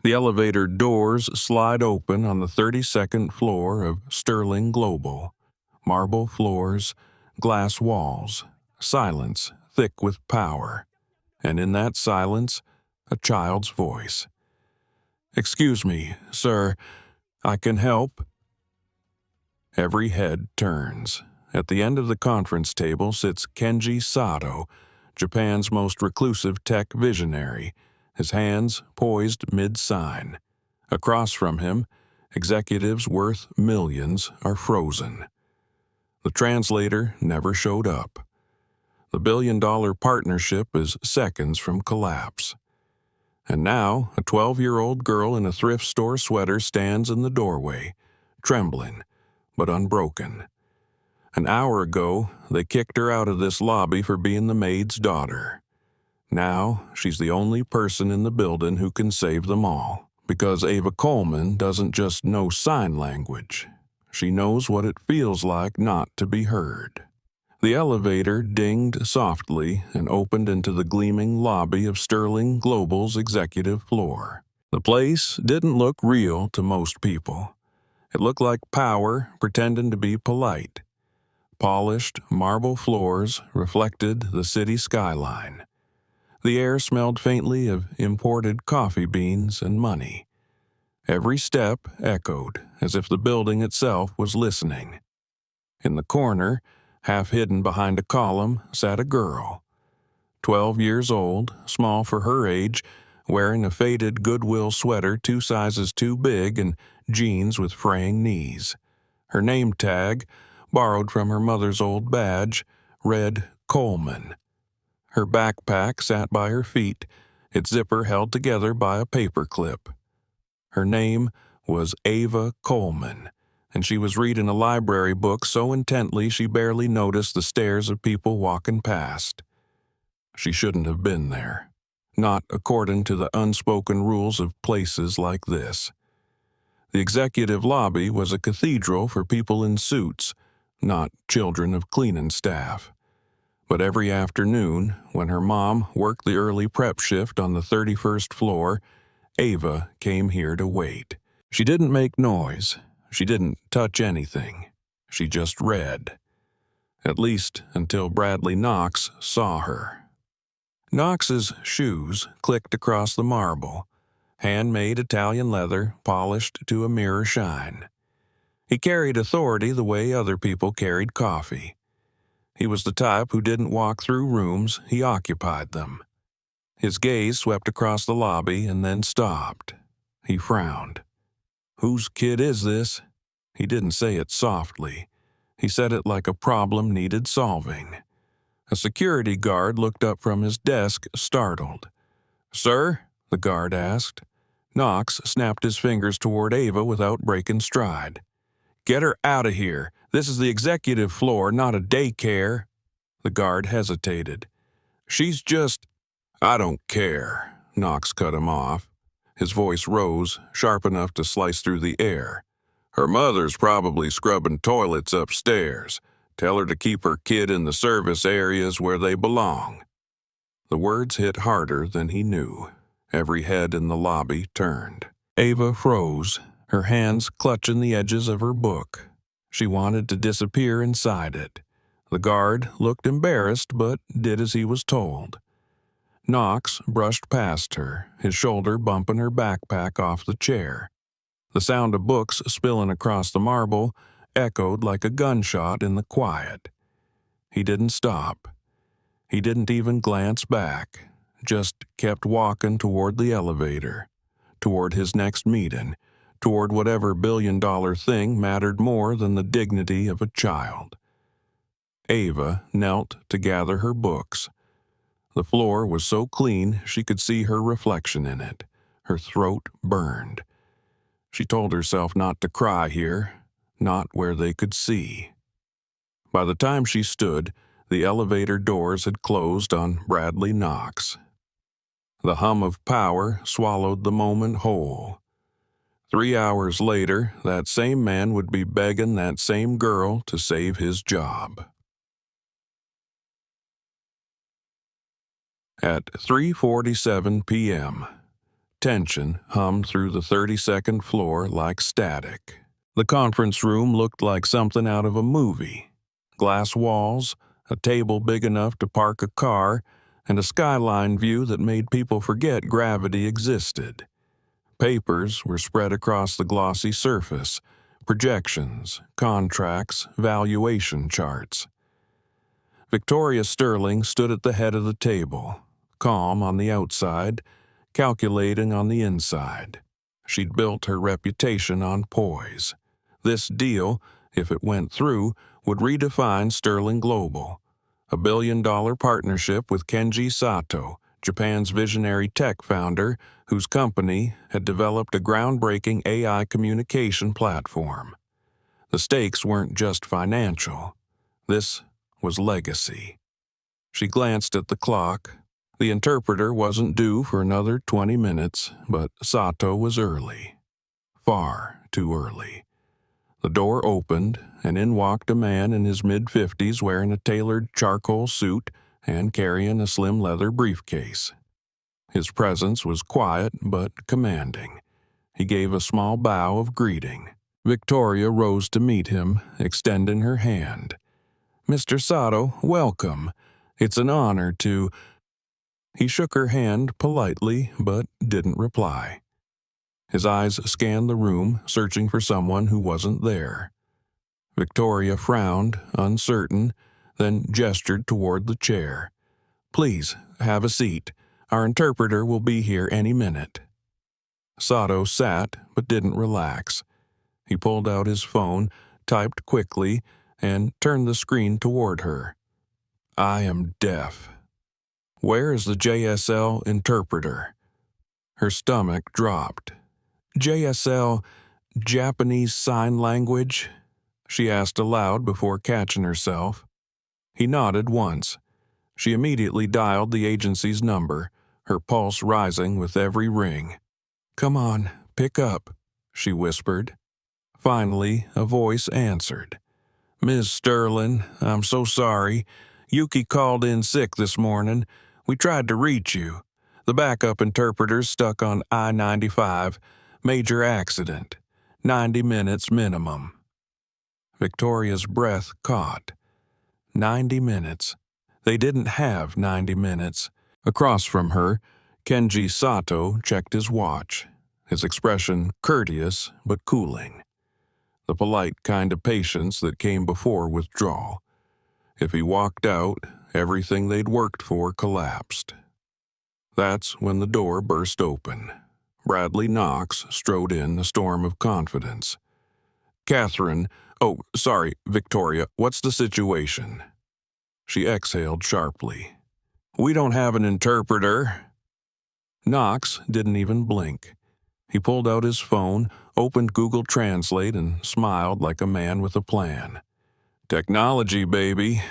The elevator doors slide open on the 32nd floor of Sterling Global. Marble floors, glass walls, silence thick with power. And in that silence, a child's voice. "Excuse me, sir, I can help?" Every head turns. At the end of the conference table sits Kenji Sato, Japan's most reclusive tech visionary, his hands poised mid-sign. Across from him, executives worth millions are frozen. The translator never showed up. The billion-dollar partnership is seconds from collapse. And now, a 12-year-old girl in a thrift store sweater stands in the doorway, trembling, but unbroken. An hour ago, they kicked her out of this lobby for being the maid's daughter. Now, she's the only person in the building who can save them all, because Ava Coleman doesn't just know sign language. She knows what it feels like not to be heard. The elevator dinged softly and opened into the gleaming lobby of Sterling Global's executive floor. The place didn't look real to most people. It looked like power pretending to be polite. Polished marble floors reflected the city skyline. The air smelled faintly of imported coffee beans and money. Every step echoed, as if the building itself was listening. In the corner, half hidden behind a column, sat a girl. 12 years old, small for her age, wearing a faded Goodwill sweater 2 sizes too big and jeans with fraying knees. Her name tag, borrowed from her mother's old badge, read Coleman. Her backpack sat by her feet, its zipper held together by a paper clip. Her name was Ava Coleman, and she was reading a library book so intently she barely noticed the stares of people walking past. She shouldn't have been there, not according to the unspoken rules of places like this. The executive lobby was a cathedral for people in suits, not children of cleaning staff. But every afternoon, when her mom worked the early prep shift on the 31st floor, Ava came here to wait. She didn't make noise. She didn't touch anything. She just read. At least until Bradley Knox saw her. Knox's shoes clicked across the marble, handmade Italian leather polished to a mirror shine. He carried authority the way other people carried coffee. He was the type who didn't walk through rooms, he occupied them. His gaze swept across the lobby and then stopped. He frowned. "Whose kid is this?" He didn't say it softly. He said it like a problem needed solving. A security guard looked up from his desk, startled. "Sir?" the guard asked. Knox snapped his fingers toward Ava without breaking stride. "Get her out of here. This is the executive floor, not a daycare." The guard hesitated. "She's just—" "I don't care," Knox cut him off. His voice rose, sharp enough to slice through the air. "Her mother's probably scrubbing toilets upstairs. Tell her to keep her kid in the service areas where they belong." The words hit harder than he knew. Every head in the lobby turned. Ava froze, her hands clutching the edges of her book. She wanted to disappear inside it. The guard looked embarrassed, but did as he was told. Knox brushed past her, his shoulder bumping her backpack off the chair. The sound of books spilling across the marble echoed like a gunshot in the quiet. He didn't stop. He didn't even glance back, just kept walking toward the elevator, toward his next meeting, toward whatever billion-dollar thing mattered more than the dignity of a child. Ava knelt to gather her books. The floor was so clean she could see her reflection in it. Her throat burned. She told herself not to cry here, not where they could see. By the time she stood, the elevator doors had closed on Bradley Knox. The hum of power swallowed the moment whole. 3 hours later, that same man would be begging that same girl to save his job. At 3:47 p.m., Tension hummed through the 32nd floor like static. The conference room looked like something out of a movie. Glass walls, a table big enough to park a car, and a skyline view that made people forget gravity existed. Papers were spread across the glossy surface, projections, contracts, valuation charts. Victoria Sterling stood at the head of the table, calm on the outside, calculating on the inside. She'd built her reputation on poise. This deal, if it went through, would redefine Sterling Global, a billion-dollar partnership with Kenji Sato, Japan's visionary tech founder, whose company had developed a groundbreaking AI communication platform. The stakes weren't just financial. This was legacy. She glanced at the clock. The interpreter wasn't due for another 20 minutes, but Sato was early. Far too early. The door opened, and in walked a man in his mid-50s wearing a tailored charcoal suit and carrying a slim leather briefcase. His presence was quiet but commanding. He gave a small bow of greeting. Victoria rose to meet him, extending her hand. "Mr. Sato, welcome. It's an honor to—" He shook her hand politely, but didn't reply. His eyes scanned the room, searching for someone who wasn't there. Victoria frowned, uncertain, then gestured toward the chair. "Please, have a seat. Our interpreter will be here any minute." Sato sat, but didn't relax. He pulled out his phone, typed quickly, and turned the screen toward her. "I am deaf. Where is the JSL interpreter?" Her stomach dropped. "JSL, Japanese Sign Language?" she asked aloud before catching herself. He nodded once. She immediately dialed the agency's number, her pulse rising with every ring. "Come on, pick up," she whispered. Finally, a voice answered. "Ms. Sterling, I'm so sorry. Yuki called in sick this morning. We tried to reach you. The backup interpreter's stuck on I-95. Major accident. 90 minutes minimum." Victoria's breath caught. 90 minutes. They didn't have 90 minutes. Across from her, Kenji Sato checked his watch, his expression courteous but cooling. The polite kind of patience that came before withdrawal. If he walked out, everything they'd worked for collapsed. That's when the door burst open. Bradley Knox strode in, a storm of confidence. Sorry, Victoria, what's the situation?" She exhaled sharply. "We don't have an interpreter." Knox didn't even blink. He pulled out his phone, opened Google Translate, and smiled like a man with a plan. "Technology, baby.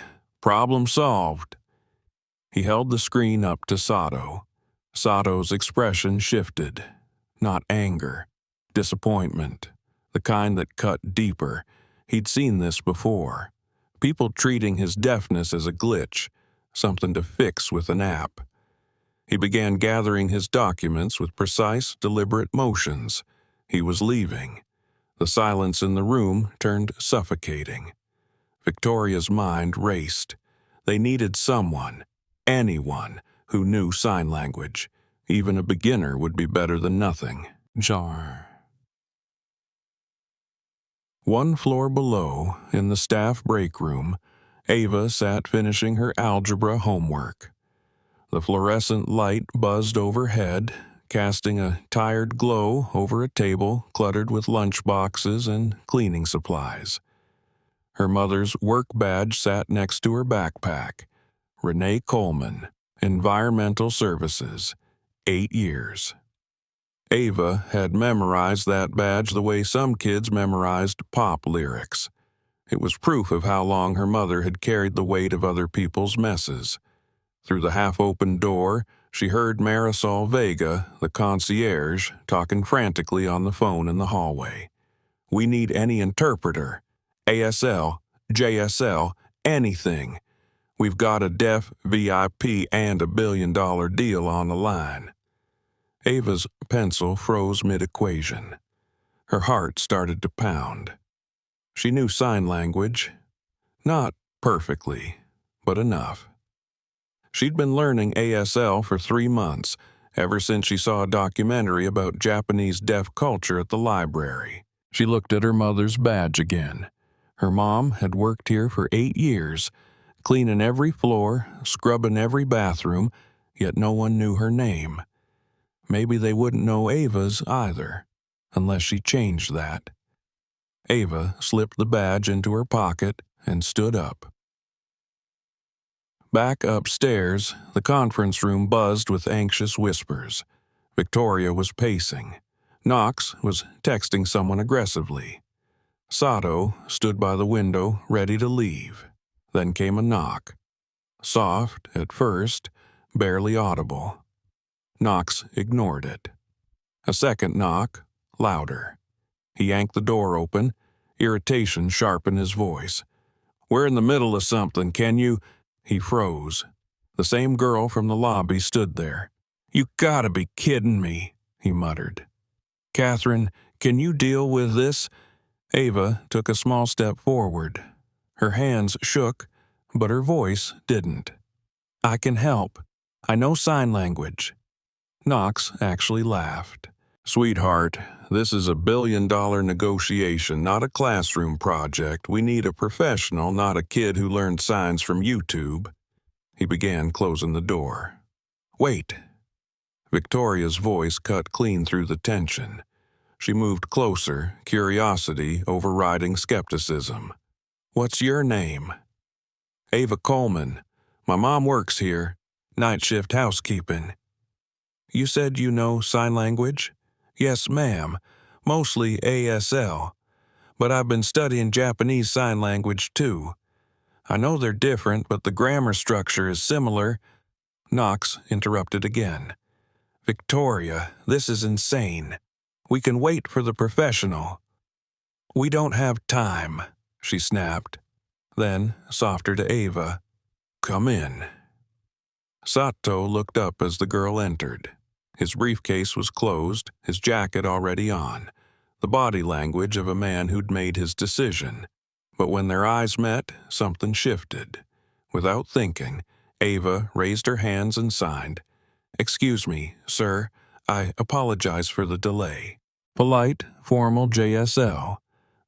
Problem solved." He held the screen up to Sato. Sato's expression shifted. Not anger. Disappointment. The kind that cut deeper. He'd seen this before. People treating his deafness as a glitch, something to fix with an app. He began gathering his documents with precise, deliberate motions. He was leaving. The silence in the room turned suffocating. Victoria's mind raced. They needed someone, anyone, who knew sign language. Even a beginner would be better than nothing. Jar. One floor below, in the staff break room, Ava sat finishing her algebra homework. The fluorescent light buzzed overhead, casting a tired glow over a table cluttered with lunch boxes and cleaning supplies. Her mother's work badge sat next to her backpack. Renee Coleman, Environmental Services, 8 years. Ava had memorized that badge the way some kids memorized pop lyrics. It was proof of how long her mother had carried the weight of other people's messes. Through the half-open door, she heard Marisol Vega, the concierge, talking frantically on the phone in the hallway. "We need any interpreter. ASL, JSL, anything. We've got a deaf VIP and a billion-dollar deal on the line." Ava's pencil froze mid-equation. Her heart started to pound. She knew sign language. Not perfectly, but enough. She'd been learning ASL for 3 months, ever since she saw a documentary about Japanese deaf culture at the library. She looked at her mother's badge again. Her mom had worked here for 8 years, cleaning every floor, scrubbing every bathroom, yet no one knew her name. Maybe they wouldn't know Ava's either, unless she changed that. Ava slipped the badge into her pocket and stood up. Back upstairs, the conference room buzzed with anxious whispers. Victoria was pacing. Knox was texting someone aggressively. Sato stood by the window, ready to leave. Then came a knock. Soft at first, barely audible. Knox ignored it. A second knock, louder. He yanked the door open. Irritation sharpened his voice. "We're in the middle of something, can you—" He froze. The same girl from the lobby stood there. "You gotta be kidding me," he muttered. "Catherine, can you deal with this?" Ava took a small step forward. Her hands shook, but her voice didn't. "I can help. I know sign language." Knox actually laughed. "Sweetheart, this is a billion-dollar negotiation, not a classroom project. We need a professional, not a kid who learned signs from YouTube." He began closing the door. "Wait." Victoria's voice cut clean through the tension. She moved closer, curiosity overriding skepticism. "What's your name?" "Ava Coleman. My mom works here. Night shift housekeeping." "You said you know sign language?" "Yes, ma'am. Mostly ASL. But I've been studying Japanese sign language, too. I know they're different, but the grammar structure is similar." Knox interrupted again. "Victoria, this is insane. We can wait for the professional." "We don't have time," she snapped. Then, softer to Ava, "Come in." Sato looked up as the girl entered. His briefcase was closed, his jacket already on, the body language of a man who'd made his decision. But when their eyes met, something shifted. Without thinking, Ava raised her hands and signed. "Excuse me, sir. I apologize for the delay." Polite, formal JSL,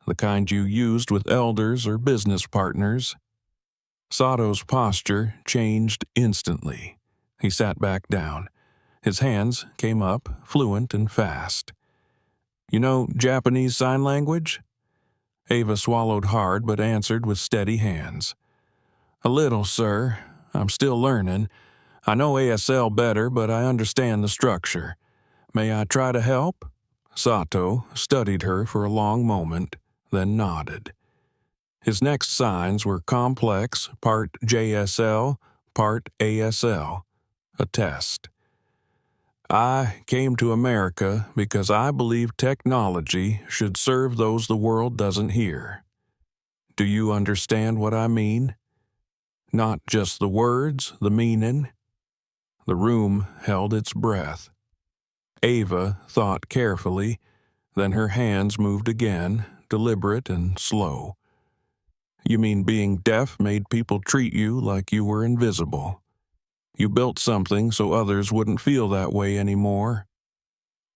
the kind you used with elders or business partners. Sato's posture changed instantly. He sat back down. His hands came up, fluent and fast. "You know Japanese Sign Language?" Ava swallowed hard but answered with steady hands. "A little, sir. I'm still learning. I know ASL better, but I understand the structure. May I try to help?" Sato studied her for a long moment, then nodded. His next signs were complex, part JSL, part ASL. A test. "I came to America because I believe technology should serve those the world doesn't hear. Do you understand what I mean? Not just the words, the meaning." The room held its breath. Ava thought carefully, then her hands moved again, deliberate and slow. "You mean being deaf made people treat you like you were invisible? You built something so others wouldn't feel that way anymore?"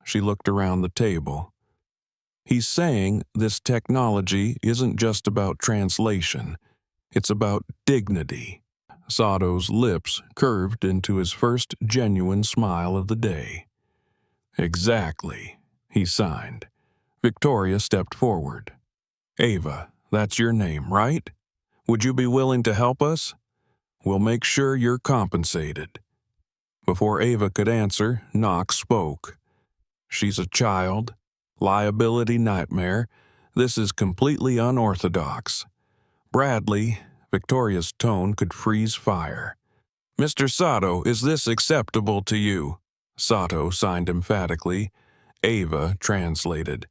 She looked around the table. "He's saying this technology isn't just about translation. It's about dignity." Sato's lips curved into his first genuine smile of the day. "Exactly," he signed. Victoria stepped forward. "Ava, that's your name, right? Would you be willing to help us? We'll make sure you're compensated." Before Ava could answer, Knox spoke. "She's a child. Liability nightmare. This is completely unorthodox." "Bradley," Victoria's tone could freeze fire. "Mr. Sato, is this acceptable to you?" Sato signed emphatically. Ava translated.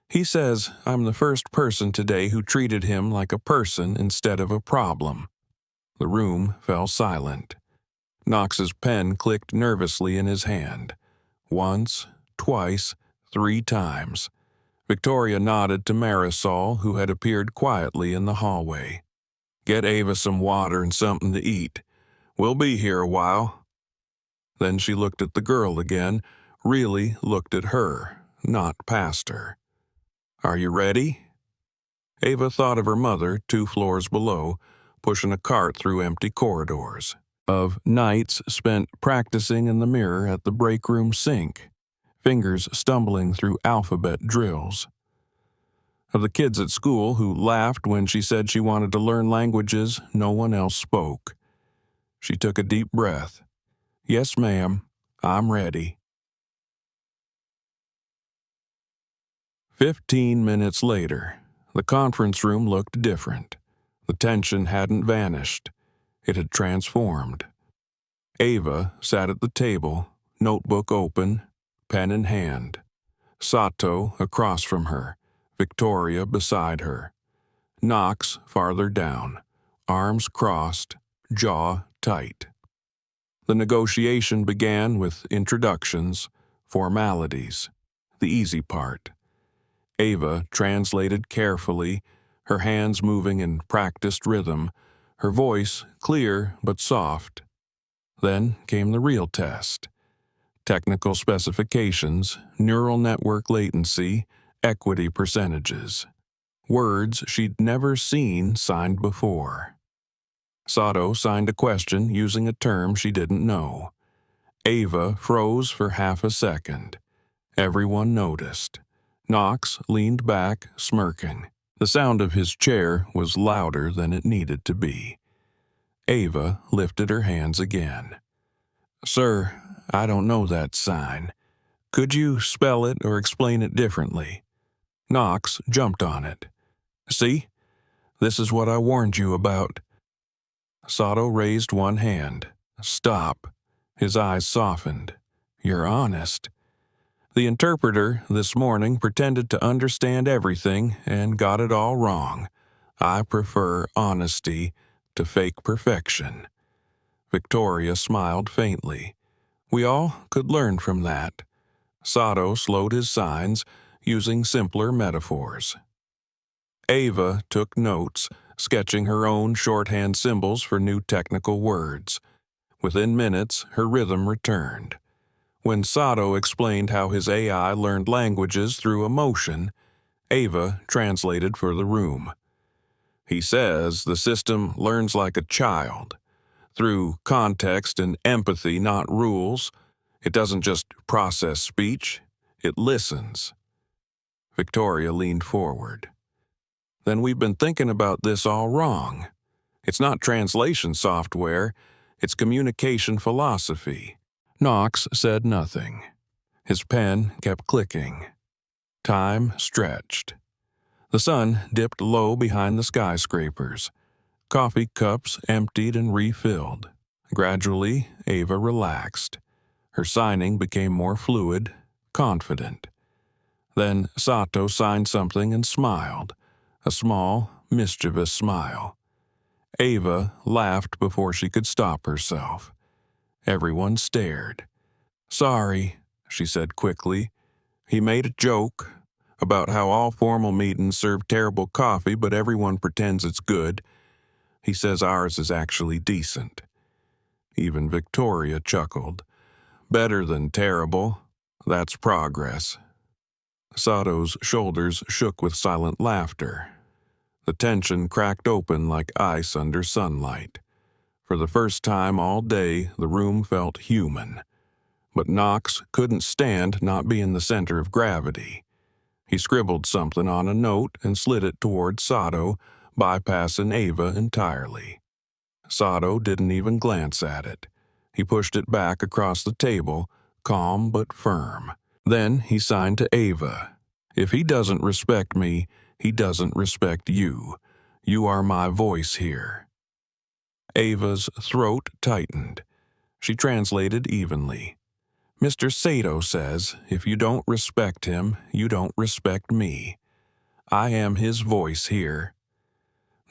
"He says I'm the first person today who treated him like a person instead of a problem." The room fell silent. Knox's pen clicked nervously in his hand. Once, twice, 3 times. Victoria nodded to Marisol, who had appeared quietly in the hallway. "Get Ava some water and something to eat. We'll be here a while." Then she looked at the girl again, really looked at her, not past her. "Are you ready?" Ava thought of her mother 2 floors below, pushing a cart through empty corridors, of nights spent practicing in the mirror at the break room sink, fingers stumbling through alphabet drills, of the kids at school who laughed when she said she wanted to learn languages no one else spoke. She took a deep breath. "Yes, ma'am, I'm ready." 15 minutes later, the conference room looked different. The tension hadn't vanished. It had transformed. Ava sat at the table, notebook open, pen in hand. Sato across from her, Victoria beside her. Knox farther down, arms crossed, jaw tight. The negotiation began with introductions, formalities, the easy part. Ava translated carefully, her hands moving in practiced rhythm, her voice clear but soft. Then came the real test. Technical specifications, neural network latency, equity percentages. Words she'd never seen signed before. Sato signed a question using a term she didn't know. Ava froze for half a second. Everyone noticed. Knox leaned back, smirking. The sound of his chair was louder than it needed to be. Ava lifted her hands again. "Sir, I don't know that sign. Could you spell it or explain it differently?" Knox jumped on it. "See? This is what I warned you about." Sato raised one hand. "Stop." His eyes softened. "You're honest." The interpreter this morning pretended to understand everything and got it all wrong. I prefer honesty to fake perfection. Victoria smiled faintly. We all could learn from that. Sato slowed his signs, using simpler metaphors. Ava took notes, sketching her own shorthand symbols for new technical words. Within minutes, her rhythm returned. When Sato explained how his AI learned languages through emotion, Ava translated for the room. "He says the system learns like a child, through context and empathy, not rules. It doesn't just process speech, it listens." Victoria leaned forward. "Then we've been thinking about this all wrong. It's not translation software, it's communication philosophy." Knox said nothing. His pen kept clicking. Time stretched. The sun dipped low behind the skyscrapers. Coffee cups emptied and refilled. Gradually, Ava relaxed. Her signing became more fluid, confident. Then Sato signed something and smiled, a small, mischievous smile. Ava laughed before she could stop herself. Everyone stared. "Sorry," she said quickly. "He made a joke about how all formal meetings serve terrible coffee, but everyone pretends it's good. He says ours is actually decent." Even Victoria chuckled. "Better than terrible. That's progress." Sato's shoulders shook with silent laughter. The tension cracked open like ice under sunlight. For the first time all day, the room felt human. But Knox couldn't stand not being the center of gravity. He scribbled something on a note and slid it toward Sato, bypassing Ava entirely. Sato didn't even glance at it. He pushed it back across the table, calm but firm. Then he signed to Ava. "If he doesn't respect me, he doesn't respect you. You are my voice here." Ava's throat tightened. She translated evenly. "Mr. Sato says, if you don't respect him, you don't respect me. I am his voice here."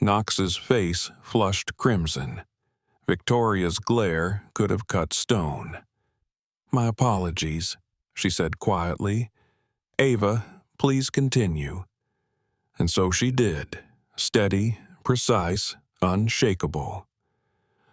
Knox's face flushed crimson. Victoria's glare could have cut stone. "My apologies," she said quietly. "Ava, please continue." And so she did, steady, precise, unshakable.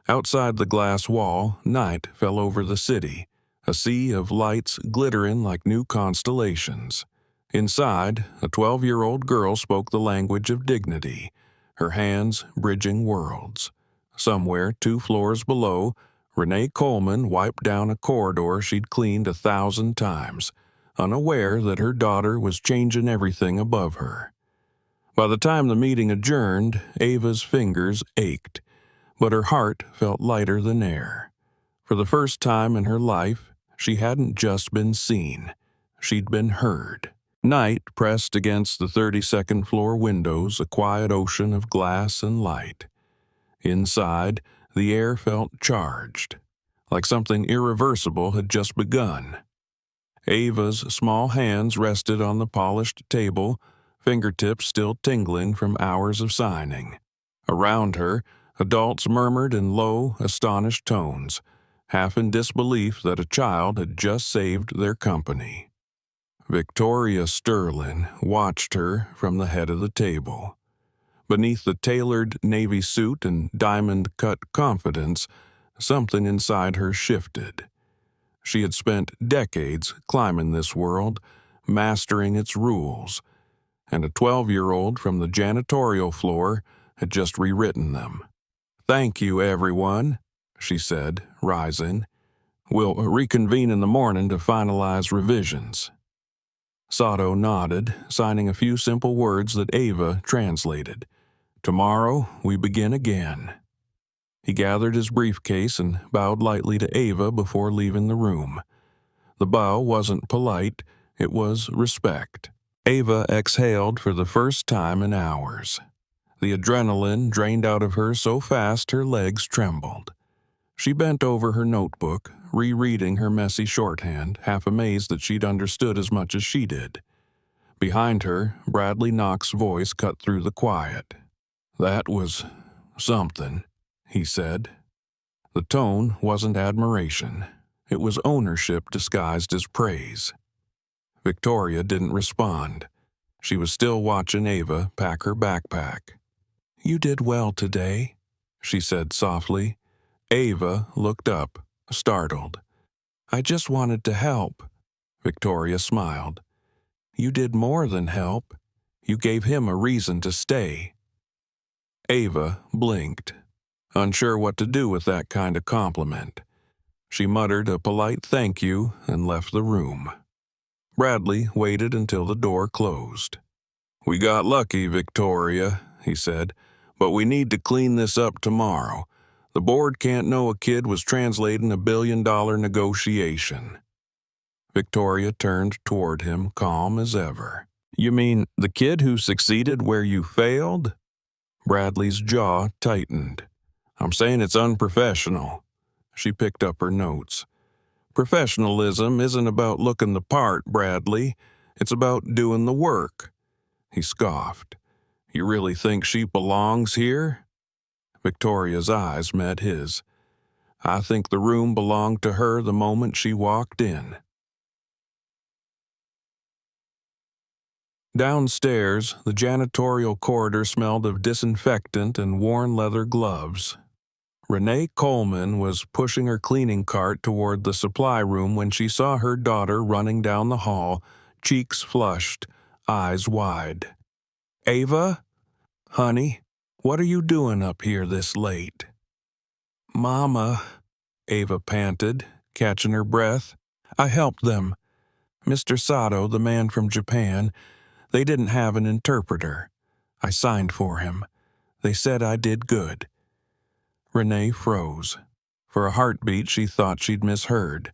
Outside the glass wall, night fell over the city, a sea of lights glittering like new constellations. Inside, a 12-year-old girl spoke the language of dignity, her hands bridging worlds. Somewhere 2 floors below, Renee Coleman wiped down a corridor she'd cleaned 1,000 times, unaware that her daughter was changing everything above her. By the time the meeting adjourned, Ava's fingers ached, but her heart felt lighter than air. For the first time in her life, she hadn't just been seen, she'd been heard. Night pressed against the 32nd floor windows, a quiet ocean of glass and light. Inside, the air felt charged, like something irreversible had just begun. Ava's small hands rested on the polished table, fingertips still tingling from hours of signing. Around her, adults murmured in low, astonished tones, half in disbelief that a child had just saved their company. Victoria Sterling watched her from the head of the table. Beneath the tailored navy suit and diamond-cut confidence, something inside her shifted. She had spent decades climbing this world, mastering its rules, and a 12-year-old from the janitorial floor had just rewritten them. "Thank you, everyone," she said, rising. "We'll reconvene in the morning to finalize revisions." Sato nodded, signing a few simple words that Ava translated. "Tomorrow, we begin again." He gathered his briefcase and bowed lightly to Ava before leaving the room. The bow wasn't polite, it was respect. Ava exhaled for the first time in hours. The adrenaline drained out of her so fast her legs trembled. She bent over her notebook, rereading her messy shorthand, half amazed that she'd understood as much as she did. Behind her, Bradley Knox's voice cut through the quiet. "That was something," he said. The tone wasn't admiration. It was ownership disguised as praise. Victoria didn't respond. She was still watching Ava pack her backpack. "You did well today," she said softly. Ava looked up, startled. "I just wanted to help." Victoria smiled. "You did more than help. You gave him a reason to stay." Ava blinked, unsure what to do with that kind of compliment. She muttered a polite thank you and left the room. Bradley waited until the door closed. "We got lucky, Victoria," he said, "but we need to clean this up tomorrow. The board can't know a kid was translating a billion-dollar negotiation." Victoria turned toward him, calm as ever. "You mean the kid who succeeded where you failed?" Bradley's jaw tightened. "I'm saying it's unprofessional." She picked up her notes. "Professionalism isn't about looking the part, Bradley. It's about doing the work." He scoffed. "You really think she belongs here?" Victoria's eyes met his. "I think the room belonged to her the moment she walked in." Downstairs, the janitorial corridor smelled of disinfectant and worn leather gloves. Renee Coleman was pushing her cleaning cart toward the supply room when she saw her daughter running down the hall, cheeks flushed, eyes wide. "Ava? Honey, what are you doing up here this late?" "Mama," Ava panted, catching her breath. "I helped them. Mr. Sato, the man from Japan, they didn't have an interpreter. I signed for him. They said I did good." Renee froze. For a heartbeat, she thought she'd misheard.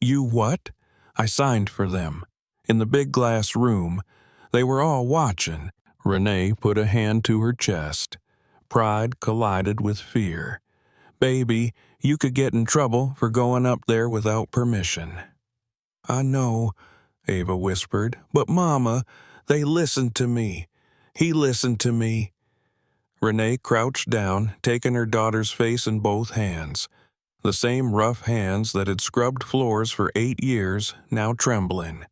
"You what?" "I signed for them. In the big glass room. They were all watching." Renee put a hand to her chest. Pride collided with fear. "Baby, you could get in trouble for going up there without permission." "I know," Ava whispered, "but Mama, they listened to me. He listened to me." Renee crouched down, taking her daughter's face in both hands. the same rough hands that had scrubbed floors for 8 years now trembling.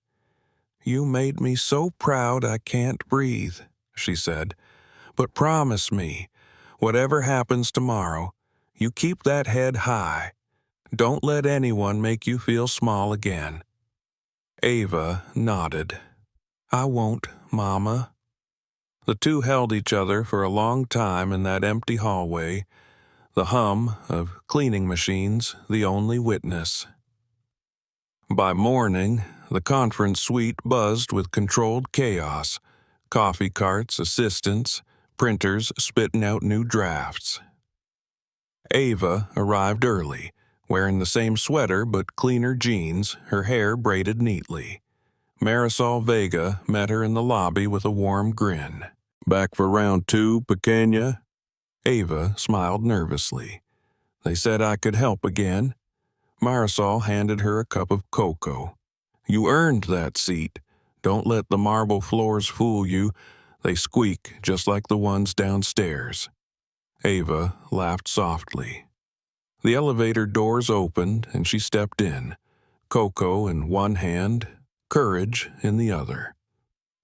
"You made me so proud I can't breathe," she said. "But promise me, whatever happens tomorrow, you keep that head high. Don't let anyone make you feel small again." Ava nodded. "I won't, Mama." The two held each other for a long time in that empty hallway, the hum of cleaning machines the only witness. By morning, the conference suite buzzed with controlled chaos, coffee carts, assistants, printers spitting out new drafts. Ava arrived early, wearing the same sweater but cleaner jeans, her hair braided neatly. Marisol Vega met her in the lobby with a warm grin. "Back for round 2, Pequeña?" Ava smiled nervously. "They said I could help again." Marisol handed her a cup of cocoa. "You earned that seat. Don't let the marble floors fool you. They squeak just like the ones downstairs." Ava laughed softly. The elevator doors opened and she stepped in, cocoa in one hand, courage in the other.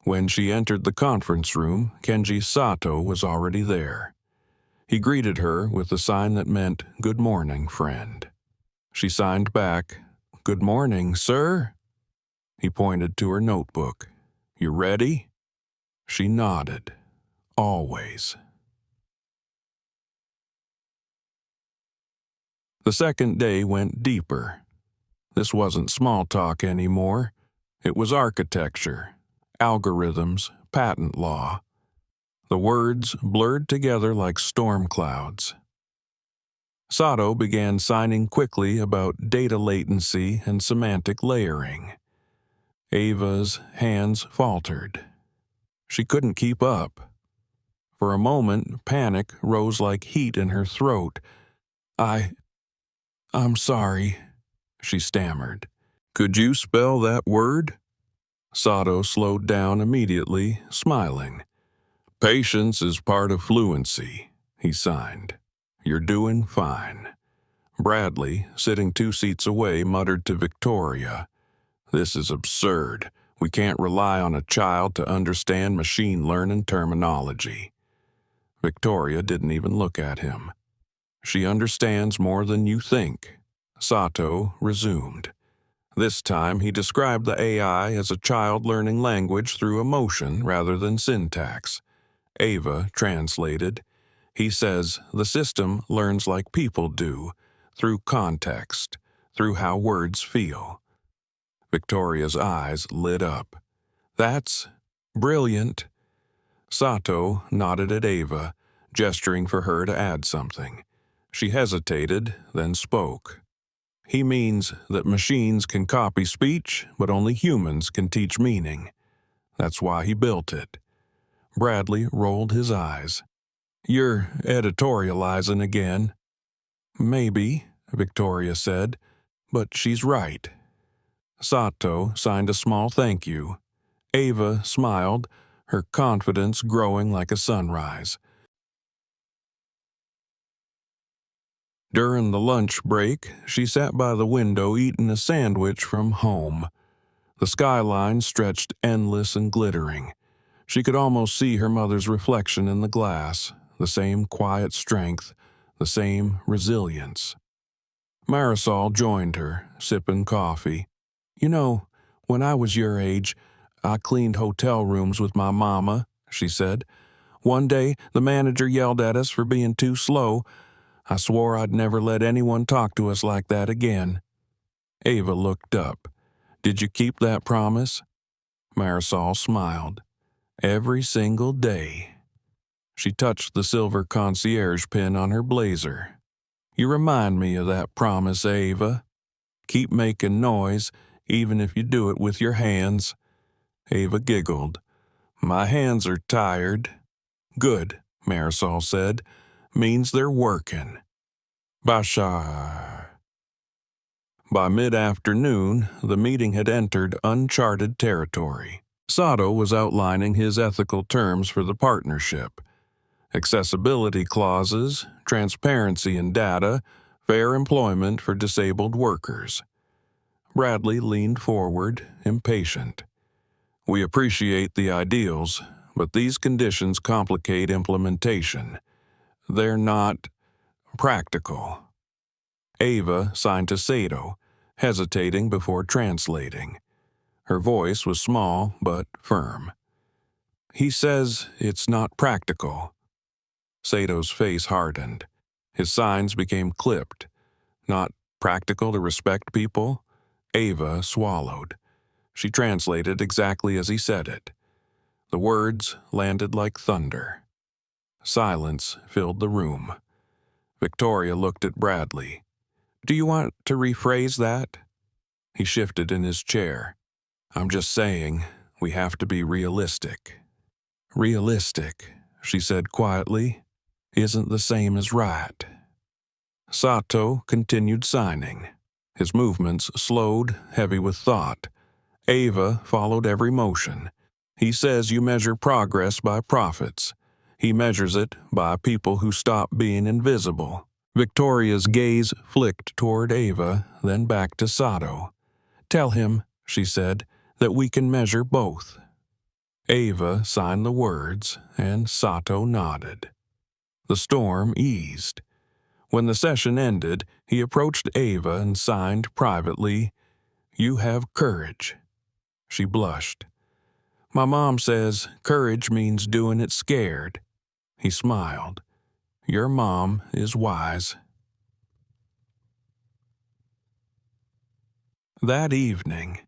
When she entered the conference room, Kenji Sato was already there. He greeted her with a sign that meant, "Good morning, friend." She signed back, "Good morning, sir." He pointed to her notebook. "You ready?" She nodded. Always. The second day went deeper. This wasn't small talk anymore. It was architecture, algorithms, patent law. The words blurred together like storm clouds. Sato began signing quickly about data latency and semantic layering. Ava's hands faltered. She couldn't keep up. For a moment, panic rose like heat in her throat. I'm sorry," she stammered. "Could you spell that word?" Sato slowed down immediately, smiling. "Patience is part of fluency," he signed. "You're doing fine." Bradley, sitting 2 seats away, muttered to Victoria, "This is absurd. We can't rely on a child to understand machine learning terminology." Victoria didn't even look at him. "She understands more than you think," Sato resumed. This time he described the AI as a child learning language through emotion rather than syntax. Ava translated. "He says the system learns like people do, through context, through how words feel." Victoria's eyes lit up. "That's brilliant." Sato nodded at Ava, gesturing for her to add something. She hesitated, then spoke. "He means that machines can copy speech, but only humans can teach meaning. That's why he built it." Bradley rolled his eyes. "You're editorializing again." "Maybe," Victoria said, "but she's right." Sato signed a small thank you. Ava smiled, her confidence growing like a sunrise. During the lunch break, she sat by the window eating a sandwich from home. The skyline stretched endless and glittering. She could almost see her mother's reflection in the glass, the same quiet strength, the same resilience. Marisol joined her, sipping coffee. "You know, when I was your age, I cleaned hotel rooms with my mama," she said. "One day, the manager yelled at us for being too slow. I swore I'd never let anyone talk to us like that again." Ava looked up. "Did you keep that promise?" Marisol smiled. "Every single day." She touched the silver concierge pin on her blazer. "You remind me of that promise, Ava. Keep making noise, even if you do it with your hands." Ava giggled. "My hands are tired." "Good," Marisol said. "Means they're working." Bashar. By mid-afternoon, the meeting had entered uncharted territory. Sato was outlining his ethical terms for the partnership. Accessibility clauses, transparency in data, Fair employment for disabled workers. Bradley leaned forward, impatient. We appreciate the ideals, but these conditions complicate implementation. They're not practical. Ava signed to Sato, hesitating before translating. Her voice was small but firm. He says it's not practical. Sato's face hardened. His signs became clipped. Not practical to respect people? Ava swallowed. She translated exactly as he said it. The words landed like thunder. Silence filled the room. Victoria looked at Bradley. Do you want to rephrase that? He shifted in his chair. I'm just saying, we have to be realistic. Realistic, she said quietly, isn't the same as right. Sato continued signing. His movements slowed, heavy with thought. Ava followed every motion. He says you measure progress by profits. He measures it by people who stop being invisible. Victoria's gaze flicked toward Ava, then back to Sato. Tell him, she said, that we can measure both. Ava signed the words, and Sato nodded. The storm eased. When the session ended, he approached Ava and signed privately, You have courage. She blushed. My mom says courage means doing it scared. He smiled. Your mom is wise. That evening,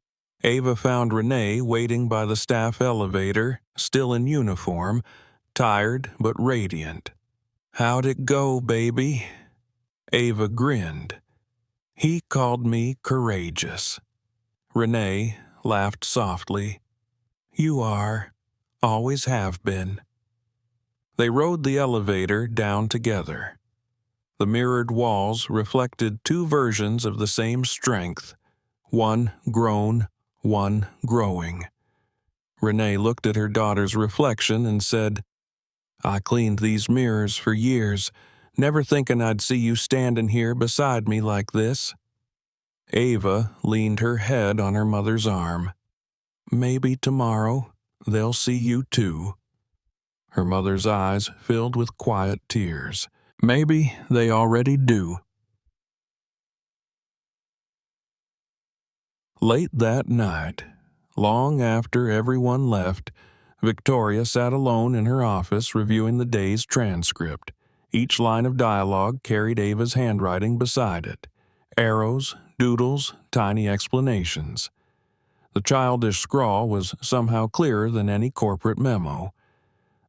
Ava found Renee waiting by the staff elevator, still in uniform, tired but radiant. How'd it go, baby? Ava grinned. He called me courageous. Renee laughed softly. You are. Always have been. They rode the elevator down together. The mirrored walls reflected two versions of the same strength, one grown, one growing. Renee looked at her daughter's reflection and said, I cleaned these mirrors for years, never thinking I'd see you standing here beside me like this. Ava leaned her head on her mother's arm. Maybe tomorrow they'll see you too. Her mother's eyes filled with quiet tears. Maybe they already do. Late that night, long after everyone left, Victoria sat alone in her office reviewing the day's transcript. Each line of dialogue carried Ava's handwriting beside it. Arrows, doodles, tiny explanations. The childish scrawl was somehow clearer than any corporate memo.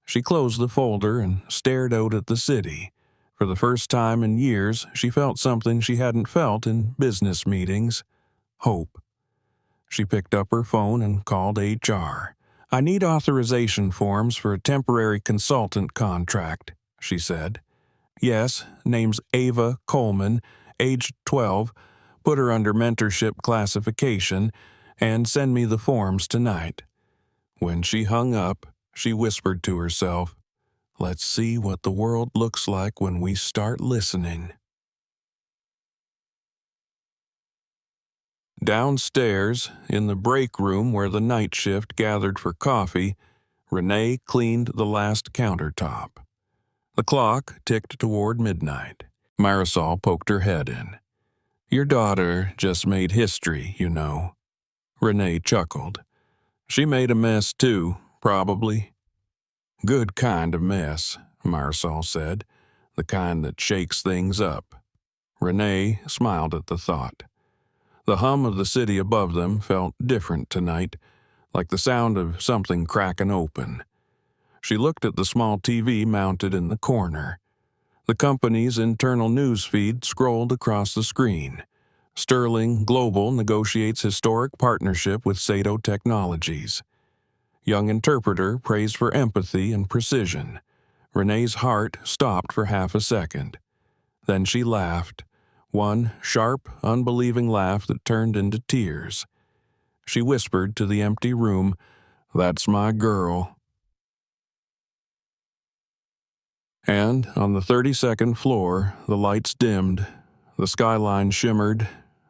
She closed the folder and stared out at the city. For the first time in years, she felt something she hadn't felt in business meetings: hope. She picked up her phone and called HR. I need authorization forms for a temporary consultant contract, she said. Yes, name's Ava Coleman, age 12, put her under mentorship classification, and send me the forms tonight. When she hung up, she whispered to herself, Let's see what the world looks like when we start listening. Downstairs, in the break room where the night shift gathered for coffee, Renee cleaned the last countertop. The clock ticked toward midnight. Marisol poked her head in. Your daughter just made history, you know. Renee chuckled. She made a mess too, probably. Good kind of mess, Marisol said, the kind that shakes things up. Renee smiled at the thought. The hum of the city above them felt different tonight, like the sound of something cracking open. She looked at the small TV mounted in the corner. The company's internal news feed scrolled across the screen. Sterling Global negotiates historic partnership with Sato Technologies. Young interpreter praised for empathy and precision. Renee's heart stopped for half a second. Then she laughed, one sharp, unbelieving laugh that turned into tears. She whispered to the empty room, That's my girl. And on the 32nd floor, the lights dimmed. The skyline shimmered,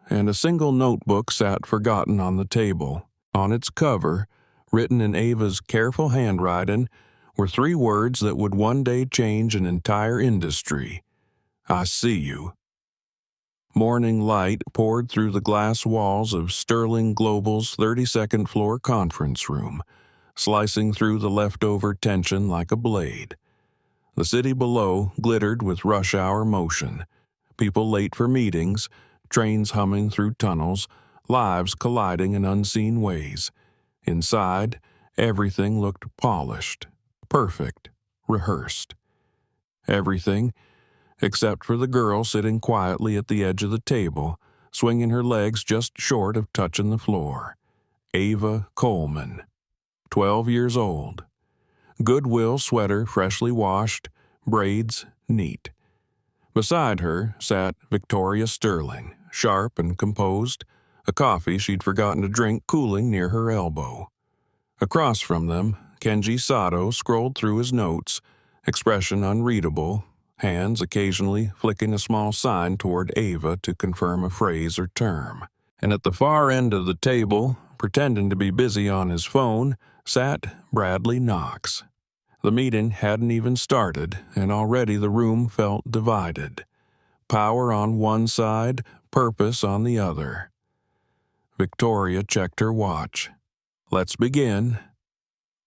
and a single notebook sat forgotten on the table. On its cover, written in Ava's careful handwriting, were 3 words that would one day change an entire industry. I see you. Morning light poured through the glass walls of Sterling Global's 32nd floor conference room, slicing through the leftover tension like a blade. The city below glittered with rush hour motion, people late for meetings, trains humming through tunnels, lives colliding in unseen ways. Inside, everything looked polished, perfect, rehearsed. Everything, except for the girl sitting quietly at the edge of the table, swinging her legs just short of touching the floor. Ava Coleman, 12 years old. Goodwill sweater freshly washed, braids neat. Beside her sat Victoria Sterling, sharp and composed, a coffee she'd forgotten to drink cooling near her elbow. Across from them, Kenji Sato scrolled through his notes, expression unreadable, hands occasionally flicking a small sign toward Ava to confirm a phrase or term. And at the far end of the table, pretending to be busy on his phone, sat Bradley Knox. The meeting hadn't even started, and already the room felt divided. Power on one side, purpose on the other. Victoria checked her watch. Let's begin.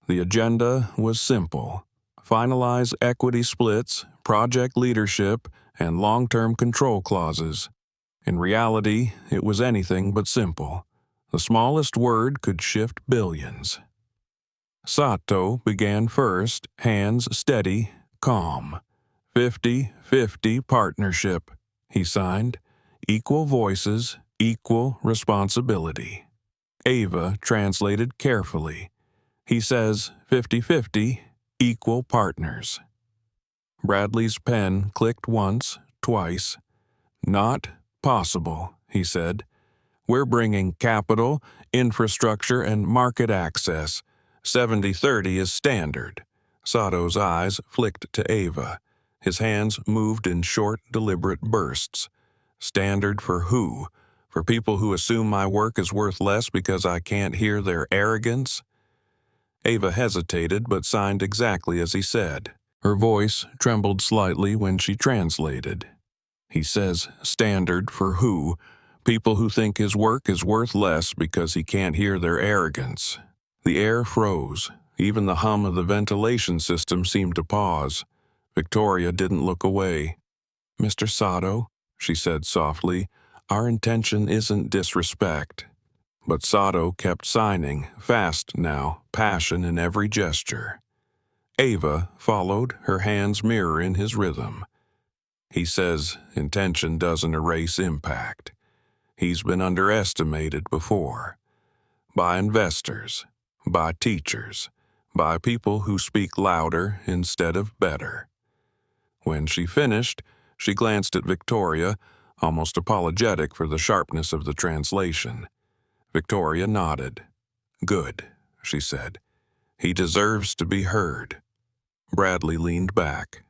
The agenda was simple. Finalize equity splits, project leadership, and long-term control clauses. In reality, it was anything but simple. The smallest word could shift billions. Sato began first, hands steady, calm. 50-50 partnership, he signed. Equal voices, equal responsibility. Ava translated carefully. He says 50-50, equal partners. Bradley's pen clicked once, twice. Not possible, he said. We're bringing capital, infrastructure, and market access. 70-30 is standard. Sato's eyes flicked to Ava. His hands moved in short, deliberate bursts. Standard for who? For people who assume my work is worth less because I can't hear their arrogance? Ava hesitated but signed exactly as he said. Her voice trembled slightly when she translated. He says standard for who? People who think his work is worth less because he can't hear their arrogance. The air froze. Even the hum of the ventilation system seemed to pause. Victoria didn't look away. Mr. Sato, she said softly, our intention isn't disrespect. But Sato kept signing, fast now, passion in every gesture. Ava followed, her hands mirroring his rhythm. He says intention doesn't erase impact. He's been underestimated before. By investors, by teachers, by people who speak louder instead of better. When she finished, she glanced at Victoria, almost apologetic for the sharpness of the translation. Victoria nodded. Good, she said. He deserves to be heard. Bradley leaned back.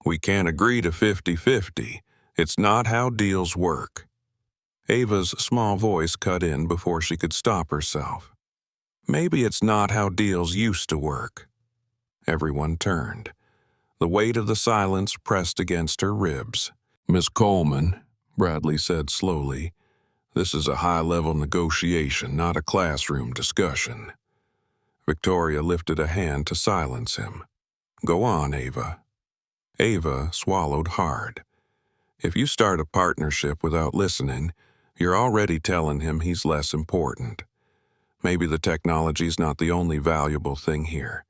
We can't agree to 50-50. It's not how deals work. Ava's small voice cut in before she could stop herself. Maybe it's not how deals used to work. Everyone turned. The weight of the silence pressed against her ribs. Miss Coleman, Bradley said slowly, this is a high-level negotiation, not a classroom discussion. Victoria lifted a hand to silence him. Go on, Ava. Ava swallowed hard. If you start a partnership without listening, you're already telling him he's less important. Maybe the technology's not the only valuable thing here.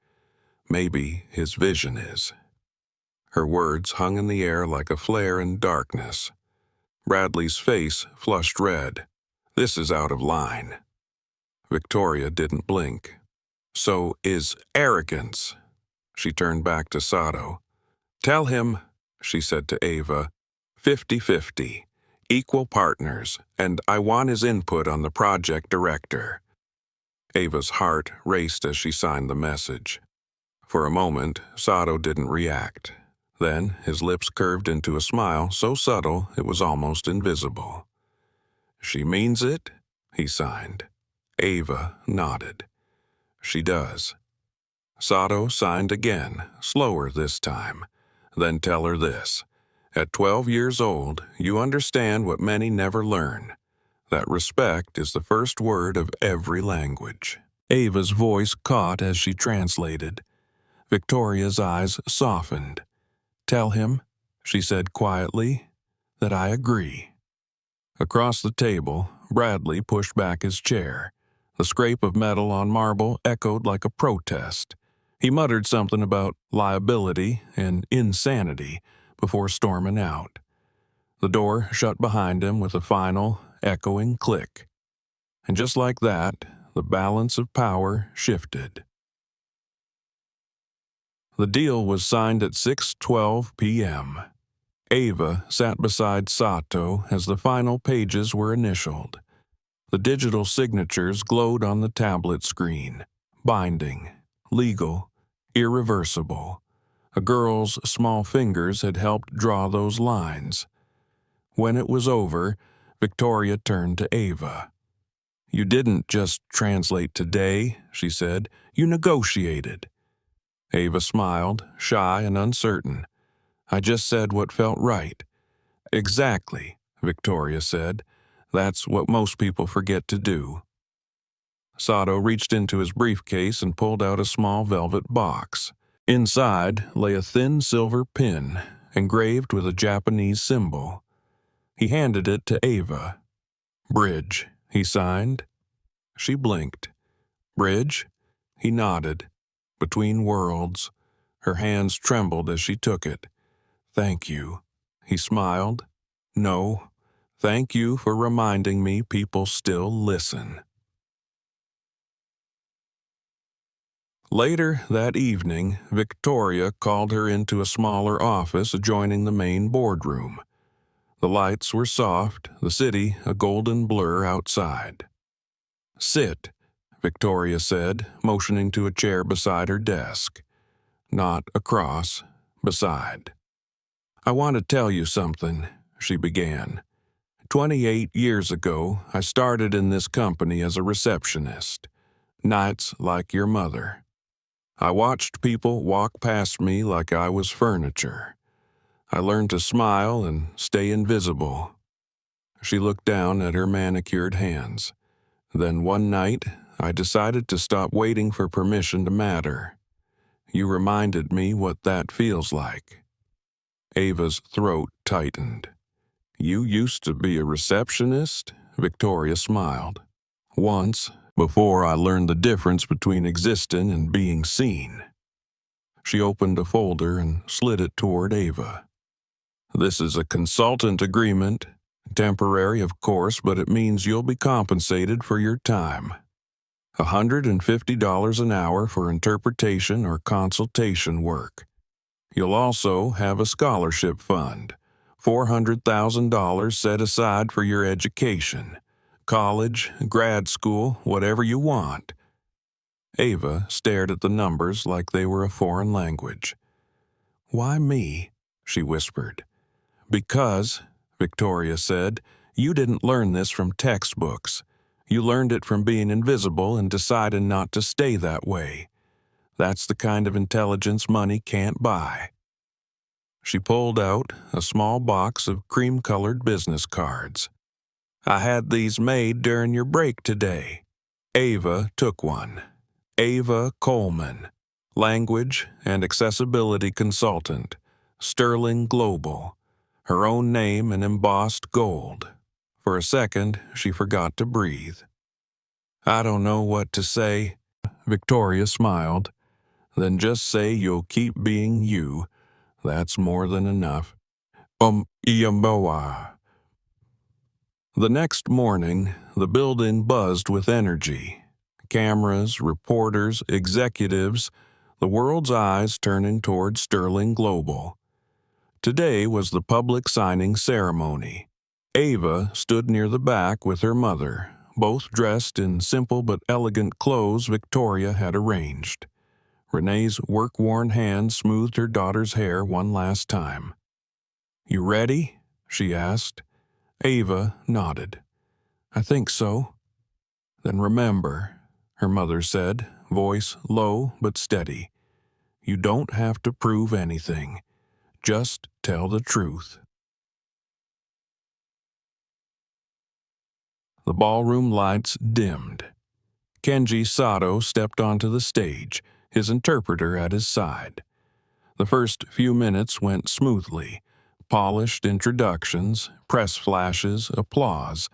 Maybe his vision is. Her words hung in the air like a flare in darkness. Bradley's face flushed red. This is out of line. Victoria didn't blink. So is arrogance. She turned back to Sato. Tell him, she said to Ava, 50-50, equal partners, and I want his input on the project director. Ava's heart raced as she signed the message. For a moment, Sato didn't react. Then his lips curved into a smile so subtle it was almost invisible. "She means it?" he signed. Ava nodded. "She does." Sato signed again, slower this time. "Then tell her this. At 12 years old, you understand what many never learn, that respect is the first word of every language." Ava's voice caught as she translated. Victoria's eyes softened. "Tell him," she said quietly, "that I agree." Across the table, Bradley pushed back his chair. The scrape of metal on marble echoed like a protest. He muttered something about liability and insanity before storming out. The door shut behind him with a final, echoing click. And just like that, the balance of power shifted. The deal was signed at 6:12 p.m. Ava sat beside Sato as the final pages were initialed. The digital signatures glowed on the tablet screen. Binding, legal, irreversible. A girl's small fingers had helped draw those lines. When it was over, Victoria turned to Ava. "You didn't just translate today," she said. "You negotiated." Ava smiled, shy and uncertain. "I just said what felt right." "Exactly," Victoria said. "That's what most people forget to do." Sato reached into his briefcase and pulled out a small velvet box. Inside lay a thin silver pin, engraved with a Japanese symbol. He handed it to Ava. "Bridge," he signed. She blinked. "Bridge?" He nodded. "Between worlds." Her hands trembled as she took it. "Thank you." He smiled. "No, thank you for reminding me people still listen." Later that evening, Victoria called her into a smaller office adjoining the main boardroom. The lights were soft, the city a golden blur outside. "Sit," Victoria said, motioning to a chair beside her desk. Not across, beside. "I want to tell you something," she began. 28 years ago, I started in this company as a receptionist. Nights like your mother. I watched people walk past me like I was furniture. I learned to smile and stay invisible. She looked down at her manicured hands. Then one night, I decided to stop waiting for permission to matter. You reminded me what that feels like. Ava's throat tightened. "You used to be a receptionist?" Victoria smiled. "Once, before I learned the difference between existing and being seen." She opened a folder and slid it toward Ava. "This is a consultant agreement. Temporary, of course, but it means you'll be compensated for your time. $150 an hour for interpretation or consultation work. You'll also have a scholarship fund, $400,000 set aside for your education. College, grad school, whatever you want." Ava stared at the numbers like they were a foreign language. "Why me?" she whispered. "Because," Victoria said, "you didn't learn this from textbooks. You learned it from being invisible and deciding not to stay that way. That's the kind of intelligence money can't buy." She pulled out a small box of cream-colored business cards. "I had these made during your break today." Ava took one. Ava Coleman, Language and Accessibility Consultant, Sterling Global. Her own name in embossed gold. For a second, she forgot to breathe. "I don't know what to say." Victoria smiled. "Then just say you'll keep being you. That's more than enough." Iyamboa. The next morning, the building buzzed with energy. Cameras, reporters, executives, the world's eyes turning toward Sterling Global. Today was the public signing ceremony. Ava stood near the back with her mother, both dressed in simple but elegant clothes Victoria had arranged. Renee's work-worn hand smoothed her daughter's hair one last time. "You ready?" she asked. Ava nodded. "I think so." "Then remember," her mother said, voice low but steady. "You don't have to prove anything. Just tell the truth." The ballroom lights dimmed. Kenji Sato stepped onto the stage, his interpreter at his side. The first few minutes went smoothly. Polished introductions, press flashes, applause.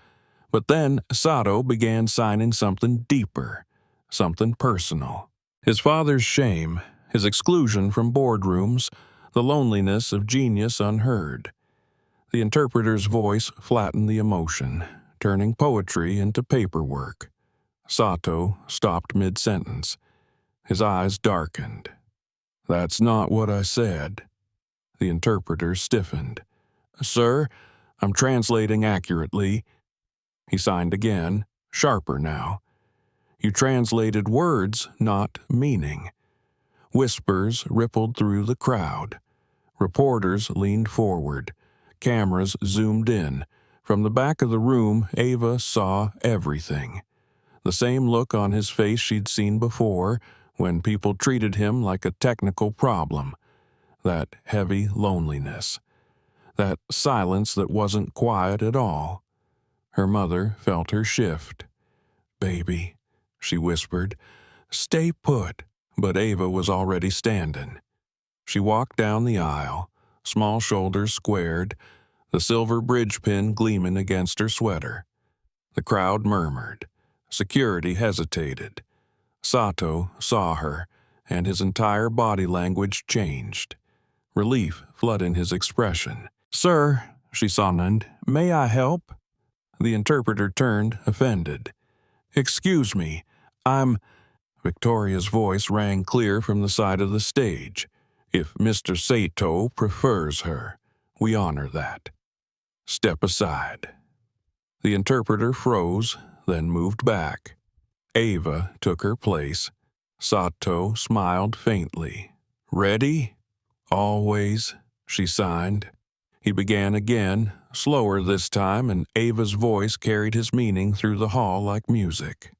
But then Sato began signing something deeper, something personal. His father's shame, his exclusion from boardrooms, the loneliness of genius unheard. The interpreter's voice flattened the emotion, turning poetry into paperwork. Sato stopped mid-sentence. His eyes darkened. "That's not what I said." The interpreter stiffened. "Sir, I'm translating accurately." He signed again, sharper now. "You translated words, not meaning." Whispers rippled through the crowd. Reporters leaned forward. Cameras zoomed in. From the back of the room, Ava saw everything. The same look on his face she'd seen before, when people treated him like a technical problem. That heavy loneliness. That silence that wasn't quiet at all. Her mother felt her shift. "Baby," she whispered, "stay put." But Ava was already standing. She walked down the aisle, small shoulders squared, the silver bridge pin gleaming against her sweater. The crowd murmured. Security hesitated. Sato saw her, and his entire body language changed. Relief flooding his expression. "Sir," she sonnened, "may I help?" The interpreter turned, offended. "Excuse me, I'm—" Victoria's voice rang clear from the side of the stage. "If Mr. Sato prefers her, we honor that. Step aside." The interpreter froze, then moved back. Ava took her place. Sato smiled faintly. "Ready?" "Always," she signed. He began again, slower this time, and Ava's voice carried his meaning through the hall like music.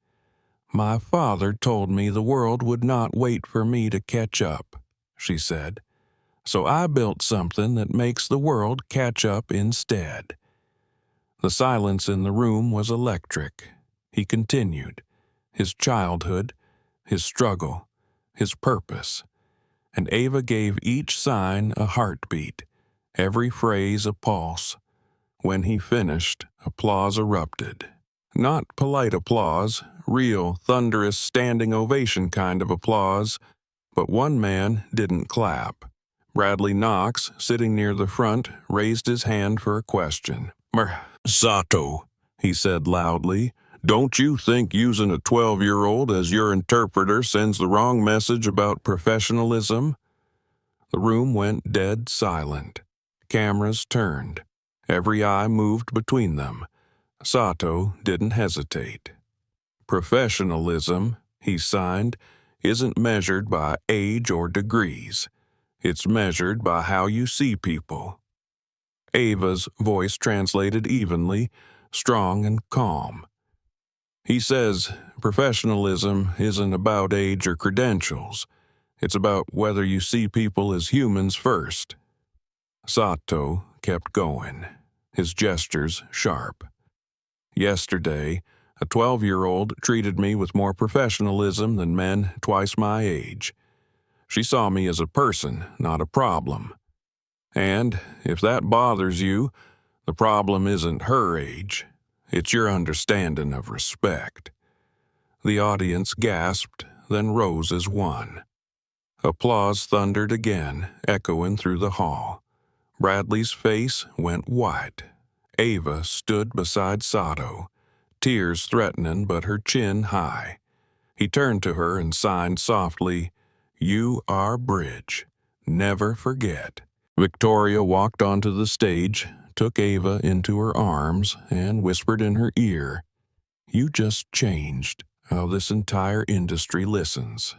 "My father told me the world would not wait for me to catch up," she said. "So I built something that makes the world catch up instead." The silence in the room was electric. He continued. His childhood, his struggle, his purpose. And Ava gave each sign a heartbeat, every phrase a pulse. When he finished, applause erupted. Not polite applause, real, thunderous, standing ovation kind of applause, but one man didn't clap. Bradley Knox, sitting near the front, raised his hand for a question. "Sato," he said loudly, "don't you think using a 12-year-old as your interpreter sends the wrong message about professionalism?" The room went dead silent. Cameras turned. Every eye moved between them. Sato didn't hesitate. "Professionalism," he signed, "isn't measured by age or degrees. It's measured by how you see people." Ava's voice translated evenly, strong and calm. "He says professionalism isn't about age or credentials. It's about whether you see people as humans first." Sato kept going, his gestures sharp. "Yesterday, a 12-year-old treated me with more professionalism than men twice my age. She saw me as a person, not a problem. And, if that bothers you, the problem isn't her age. It's your understanding of respect." The audience gasped, then rose as one. Applause thundered again, echoing through the hall. Bradley's face went white. Ava stood beside Sato, tears threatening but her chin high. He turned to her and signed softly, "You are Bridge. Never forget." Victoria walked onto the stage, took Ava into her arms, and whispered in her ear, "You just changed how this entire industry listens."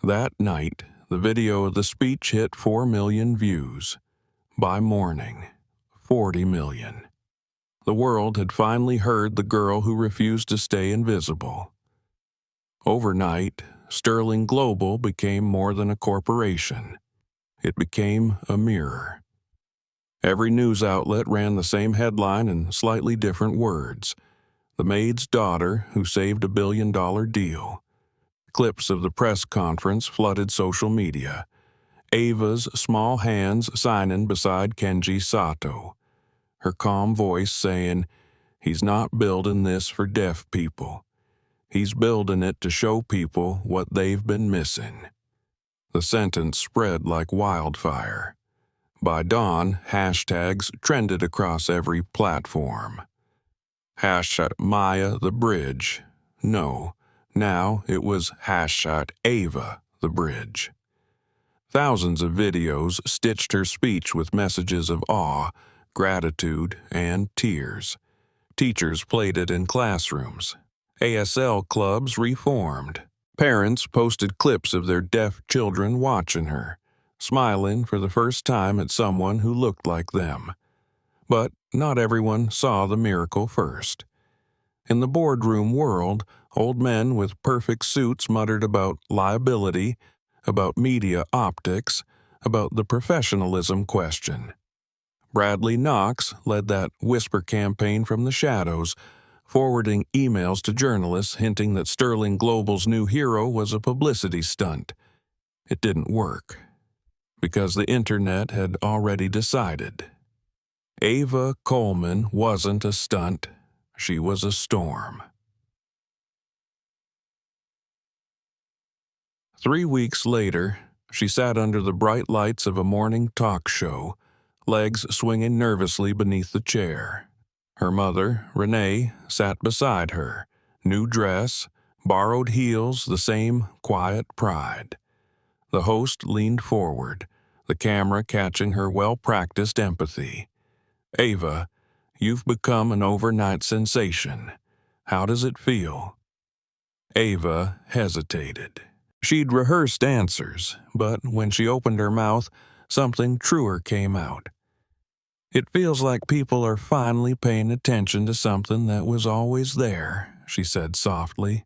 That night, the video of the speech hit 4 million views. By morning, 40 million. The world had finally heard the girl who refused to stay invisible. Overnight, Sterling Global became more than a corporation. It became a mirror. Every news outlet ran the same headline in slightly different words. The Maid's daughter who saved a $1 billion deal. Clips of the press conference flooded social media. Ava's small hands signing beside Kenji Sato. Her calm voice saying, "He's not building this for deaf people. He's building it to show people what they've been missing." The sentence spread like wildfire. By dawn, hashtags trended across every platform. Hashtag Maya the Bridge. No, now it was hashtag Ava the Bridge. Thousands of videos stitched her speech with messages of awe, gratitude, and tears. Teachers played it in classrooms. ASL clubs reformed. Parents posted clips of their deaf children watching her, smiling for the first time at someone who looked like them. But not everyone saw the miracle first. In the boardroom world, old men with perfect suits muttered about liability, about media optics, about the professionalism question. Bradley Knox led that whisper campaign from the shadows, forwarding emails to journalists hinting that Sterling Global's new hero was a publicity stunt. It didn't work, because the internet had already decided. Ava Coleman wasn't a stunt. She was a storm. 3 weeks later, she sat under the bright lights of a morning talk show, legs swinging nervously beneath the chair. Her mother, Renee, sat beside her, new dress, borrowed heels, the same quiet pride. The host leaned forward, the camera catching her well-practiced empathy. "Ava, you've become an overnight sensation. How does it feel?" Ava hesitated. She'd rehearsed answers, but when she opened her mouth, something truer came out. "It feels like people are finally paying attention to something that was always there," she said softly.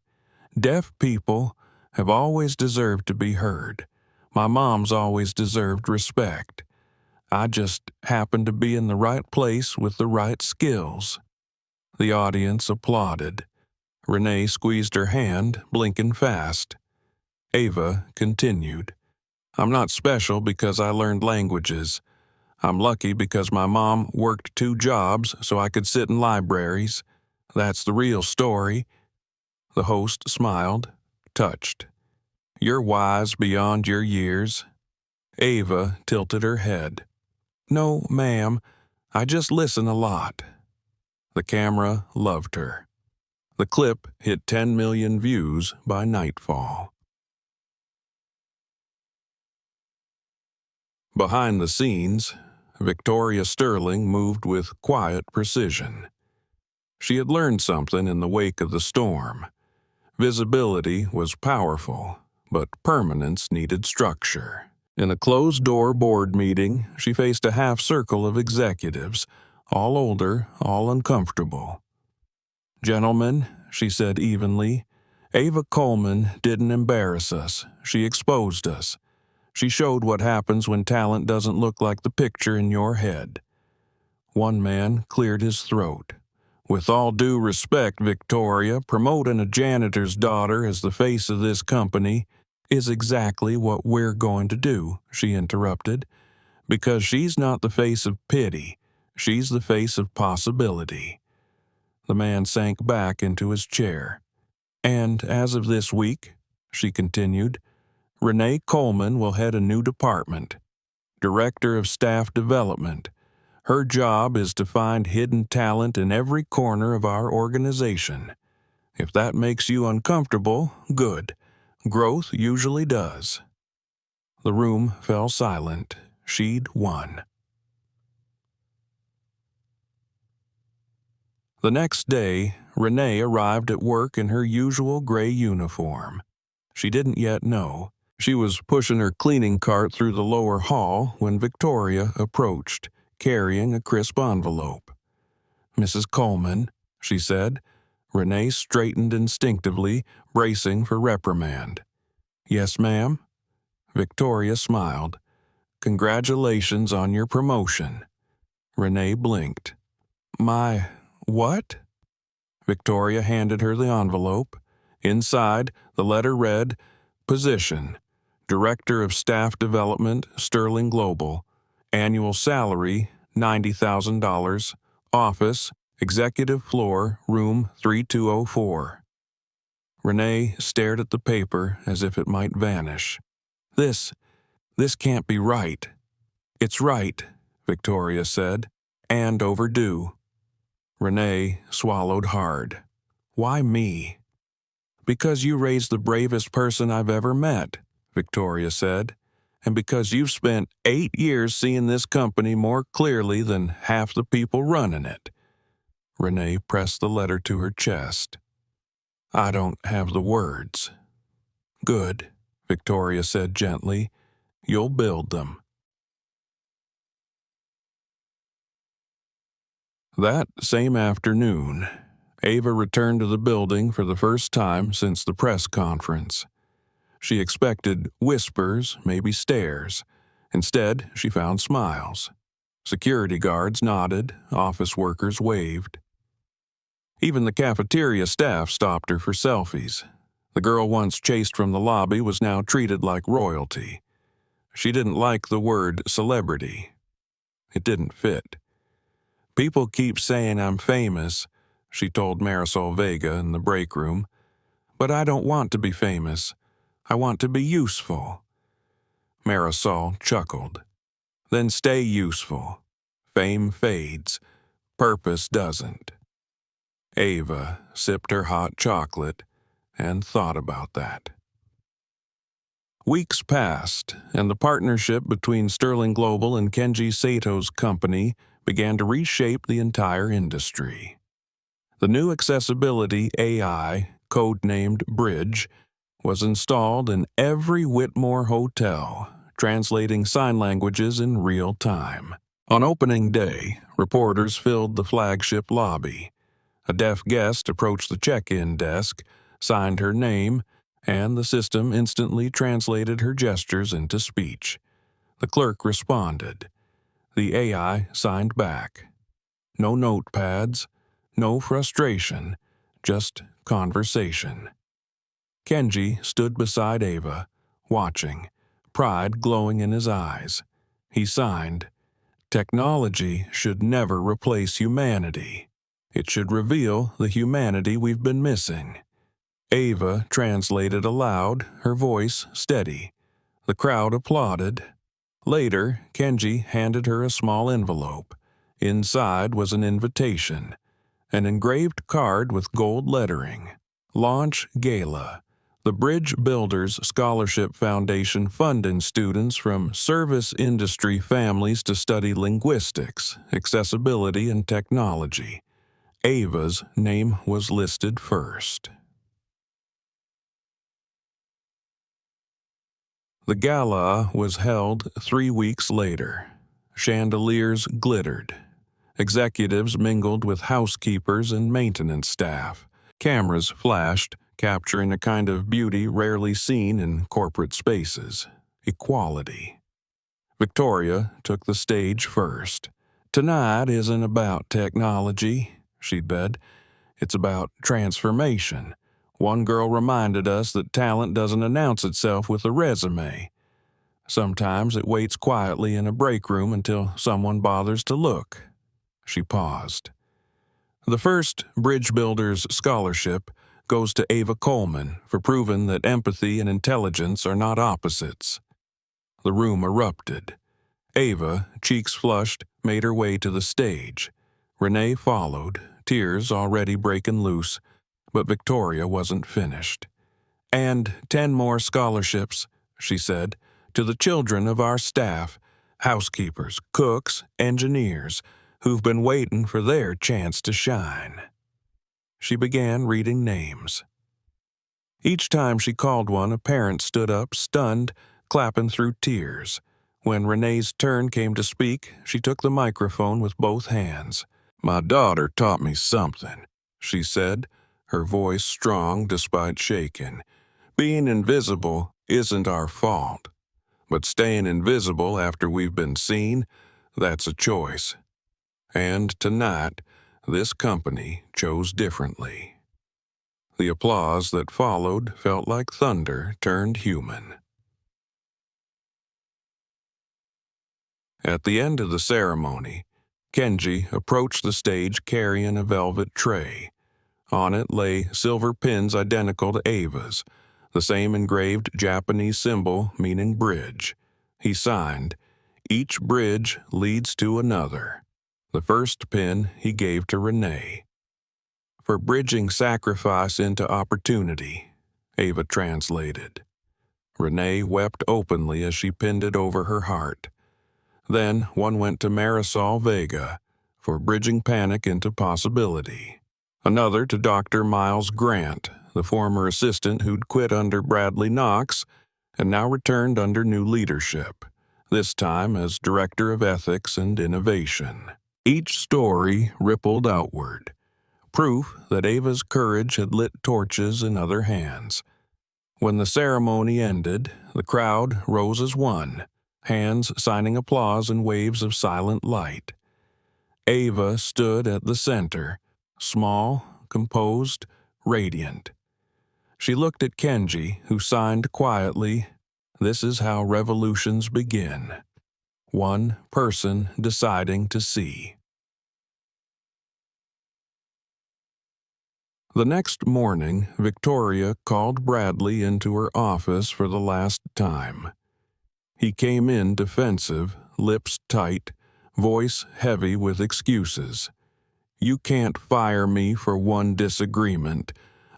"Deaf people have always deserved to be heard. My mom's always deserved respect. I just happened to be in the right place with the right skills." The audience applauded. Renee squeezed her hand, blinking fast. Ava continued, "I'm not special because I learned languages. I'm lucky because my mom worked 2 jobs so I could sit in libraries. That's the real story." The host smiled, touched. "You're wise beyond your years." Ava tilted her head. "No, ma'am, I just listen a lot." The camera loved her. The clip hit 10 million views by nightfall. Behind the scenes, Victoria Sterling moved with quiet precision. She had learned something in the wake of the storm. Visibility was powerful, but permanence needed structure. In a closed-door board meeting, she faced a half-circle of executives, all older, all uncomfortable. "Gentlemen," she said evenly, "Ava Coleman didn't embarrass us. She exposed us. She showed what happens when talent doesn't look like the picture in your head." One man cleared his throat. "With all due respect, Victoria, promoting a janitor's daughter as the face of this company is exactly what we're going to do," she interrupted, "because she's not the face of pity. She's the face of possibility." The man sank back into his chair. "And as of this week," she continued, "Renee Coleman will head a new department, Director of Staff Development. Her job is to find hidden talent in every corner of our organization. If that makes you uncomfortable, good. Growth usually does." The room fell silent. She'd won. The next day, Renee arrived at work in her usual gray uniform. She didn't yet know. She was pushing her cleaning cart through the lower hall when Victoria approached, carrying a crisp envelope. "Mrs. Coleman," she said. Renee straightened instinctively, bracing for reprimand. "Yes, ma'am?" Victoria smiled. "Congratulations on your promotion." Renee blinked. "My what?" Victoria handed her the envelope. Inside, the letter read, "Position: Director of Staff Development, Sterling Global. Annual salary, $90,000. Office, Executive Floor, Room 3204. Renee stared at the paper as if it might vanish. This can't be right." "It's right," Victoria said, "and overdue." Renee swallowed hard. "Why me?" "Because you raised the bravest person I've ever met," Victoria said, "and because you've spent 8 years seeing this company more clearly than half the people running it." Renee pressed the letter to her chest. "I don't have the words." "Good," Victoria said gently. "You'll build them." That same afternoon, Ava returned to the building for the first time since the press conference. She expected whispers, maybe stares. Instead, she found smiles. Security guards nodded, office workers waved. Even the cafeteria staff stopped her for selfies. The girl once chased from the lobby was now treated like royalty. She didn't like the word celebrity. It didn't fit. "People keep saying I'm famous," she told Marisol Vega in the break room. "But I don't want to be famous. I want to be useful." Marisol chuckled. "Then stay useful. Fame fades. Purpose doesn't." Ava sipped her hot chocolate and thought about that. Weeks passed, and the partnership between Sterling Global and Kenji Sato's company began to reshape the entire industry. The new accessibility AI, codenamed Bridge, was installed in every Whitmore hotel, translating sign languages in real time. On opening day, reporters filled the flagship lobby. A deaf guest approached the check-in desk, signed her name, and the system instantly translated her gestures into speech. The clerk responded. The AI signed back. No notepads, no frustration, just conversation. Kenji stood beside Ava, watching, pride glowing in his eyes. He signed, "Technology should never replace humanity. It should reveal the humanity we've been missing." Ava translated aloud, her voice steady. The crowd applauded. Later, Kenji handed her a small envelope. Inside was an invitation, an engraved card with gold lettering. Launch Gala. The Bridge Builders Scholarship Foundation funding students from service industry families to study linguistics, accessibility, and technology. Ava's name was listed first. The gala was held 3 weeks later. Chandeliers glittered. Executives mingled with housekeepers and maintenance staff. Cameras flashed, capturing a kind of beauty rarely seen in corporate spaces: equality. Victoria took the stage first. "Tonight isn't about technology," she said. "It's about transformation." One girl reminded us that talent doesn't announce itself with a resume. Sometimes it waits quietly in a break room until someone bothers to look. She paused. The first Bridge Builders Scholarship goes to Ava Coleman for proving that empathy and intelligence are not opposites. The room erupted. Ava, cheeks flushed, made her way to the stage. Renee followed, tears already breaking loose, but Victoria wasn't finished. "And 10 more scholarships," she said, "to the children of our staff, housekeepers, cooks, engineers, who've been waiting for their chance to shine." She began reading names. Each time she called one, a parent stood up, stunned, clapping through tears. When Renee's turn came to speak, she took the microphone with both hands. "My daughter taught me something," she said, her voice strong despite shaking. "Being invisible isn't our fault, but staying invisible after we've been seen, that's a choice. And tonight, this company chose differently." The applause that followed felt like thunder turned human. At the end of the ceremony, Kenji approached the stage carrying a velvet tray. On it lay silver pins identical to Ava's, the same engraved Japanese symbol meaning bridge. He signed, "Each bridge leads to another." The first pin he gave to Renee. "For bridging sacrifice into opportunity," Ava translated. Renee wept openly as she pinned it over her heart. Then one went to Marisol Vega for bridging panic into possibility. Another to Dr. Miles Grant, the former assistant who'd quit under Bradley Knox and now returned under new leadership, this time as Director of Ethics and Innovation. Each story rippled outward, proof that Ava's courage had lit torches in other hands. When the ceremony ended, the crowd rose as one, hands signing applause in waves of silent light. Ava stood at the center, small, composed, radiant. She looked at Kenji, who signed quietly, "This is how revolutions begin. One person deciding to see." The next morning, Victoria called Bradley into her office for the last time. He came in defensive, lips tight, voice heavy with excuses. "You can't fire me for one disagreement.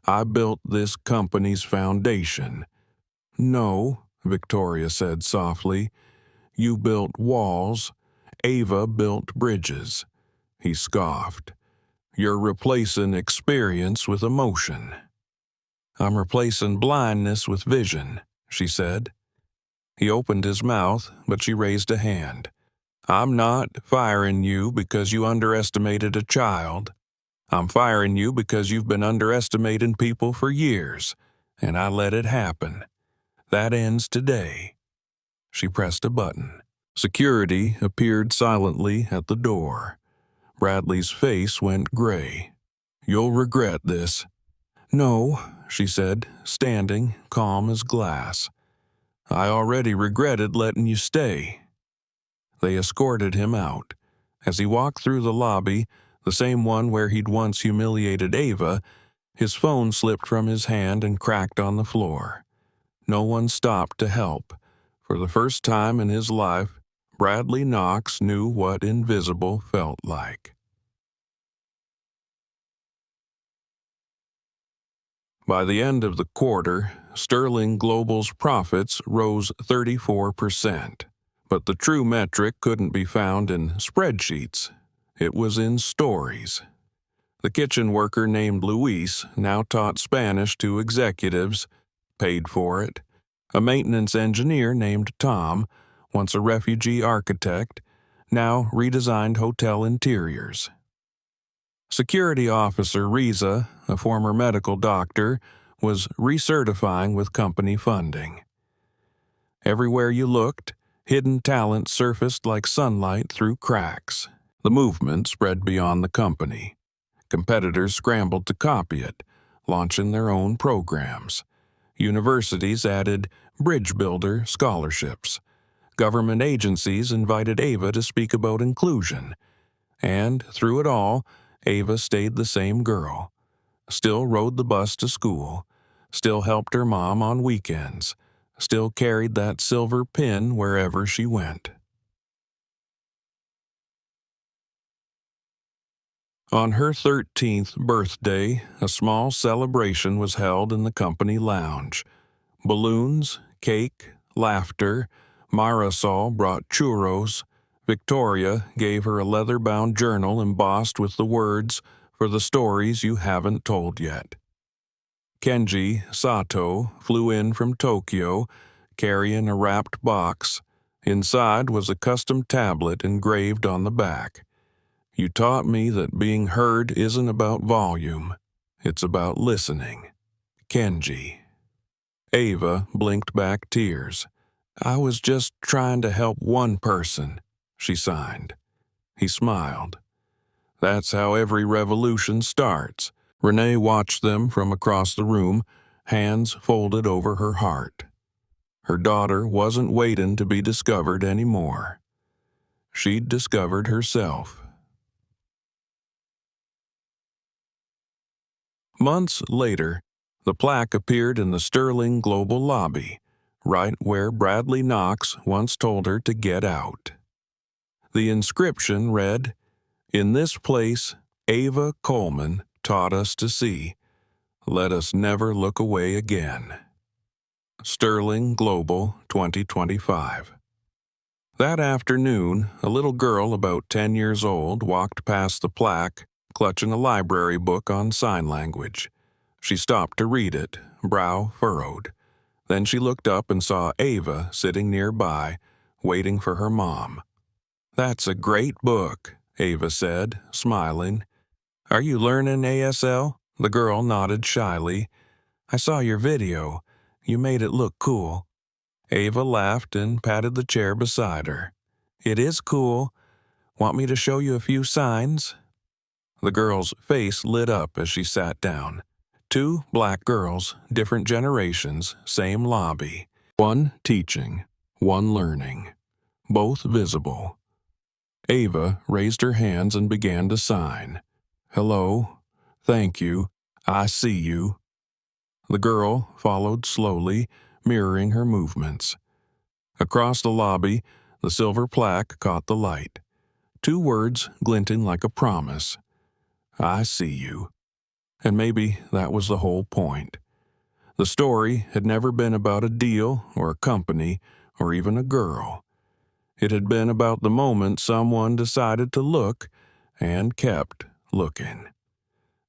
I built this company's foundation." "No," Victoria said softly. "You built walls. Ava built bridges." He scoffed. "You're replacing experience with emotion." "I'm replacing blindness with vision," she said. He opened his mouth, but she raised a hand. "I'm not firing you because you underestimated a child. I'm firing you because you've been underestimating people for years, and I let it happen. That ends today." She pressed a button. Security appeared silently at the door. Bradley's face went gray. "You'll regret this." "No," she said, standing, calm as glass. "I already regretted letting you stay." They escorted him out. As he walked through the lobby, the same one where he'd once humiliated Ava, his phone slipped from his hand and cracked on the floor. No one stopped to help. For the first time in his life, Bradley Knox knew what invisible felt like. By the end of the quarter, Sterling Global's profits rose 34%. But the true metric couldn't be found in spreadsheets. It was in stories. The kitchen worker named Luis now taught Spanish to executives, paid for it. A maintenance engineer named Tom, once a refugee architect, now redesigned hotel interiors. Security officer Riza, a former medical doctor, was recertifying with company funding. Everywhere you looked, hidden talent surfaced like sunlight through cracks. The movement spread beyond the company. Competitors scrambled to copy it, launching their own programs. Universities added Bridge Builder scholarships. Government agencies invited Ava to speak about inclusion. And through it all, Ava stayed the same girl. Still rode the bus to school. Still helped her mom on weekends. Still carried that silver pin wherever she went. On her 13th birthday, a small celebration was held in the company lounge. Balloons, cake, laughter. Marisol brought churros. Victoria gave her a leather-bound journal embossed with the words, "For the stories you haven't told yet." Kenji Sato flew in from Tokyo, carrying a wrapped box. Inside was a custom tablet engraved on the back. You taught me that being heard isn't about volume. It's about listening. Kenji. Ava blinked back tears. I was just trying to help one person, she signed. He smiled. That's how every revolution starts. Renee watched them from across the room, hands folded over her heart. Her daughter wasn't waiting to be discovered anymore. She'd discovered herself. Months later, the plaque appeared in the Sterling Global lobby, right where Bradley Knox once told her to get out. The inscription read, "In this place, Ava Coleman taught us to see. Let us never look away again." Sterling Global 2025. That afternoon, a little girl about 10 years old walked past the plaque, clutching a library book on sign language. She stopped to read it, brow furrowed. Then she looked up and saw Ava sitting nearby, waiting for her mom. "That's a great book," Ava said, smiling. "Are you learning ASL?" The girl nodded shyly. "I saw your video. You made it look cool." Ava laughed and patted the chair beside her. "It is cool. Want me to show you a few signs?" The girl's face lit up as she sat down. Two black girls, different generations, same lobby. One teaching, one learning. Both visible. Ava raised her hands and began to sign. "Hello. Thank you. I see you." The girl followed slowly, mirroring her movements. Across the lobby, the silver plaque caught the light. Two words glinting like a promise. "I see you." And maybe that was the whole point. The story had never been about a deal or a company or even a girl. It had been about the moment someone decided to look and kept looking.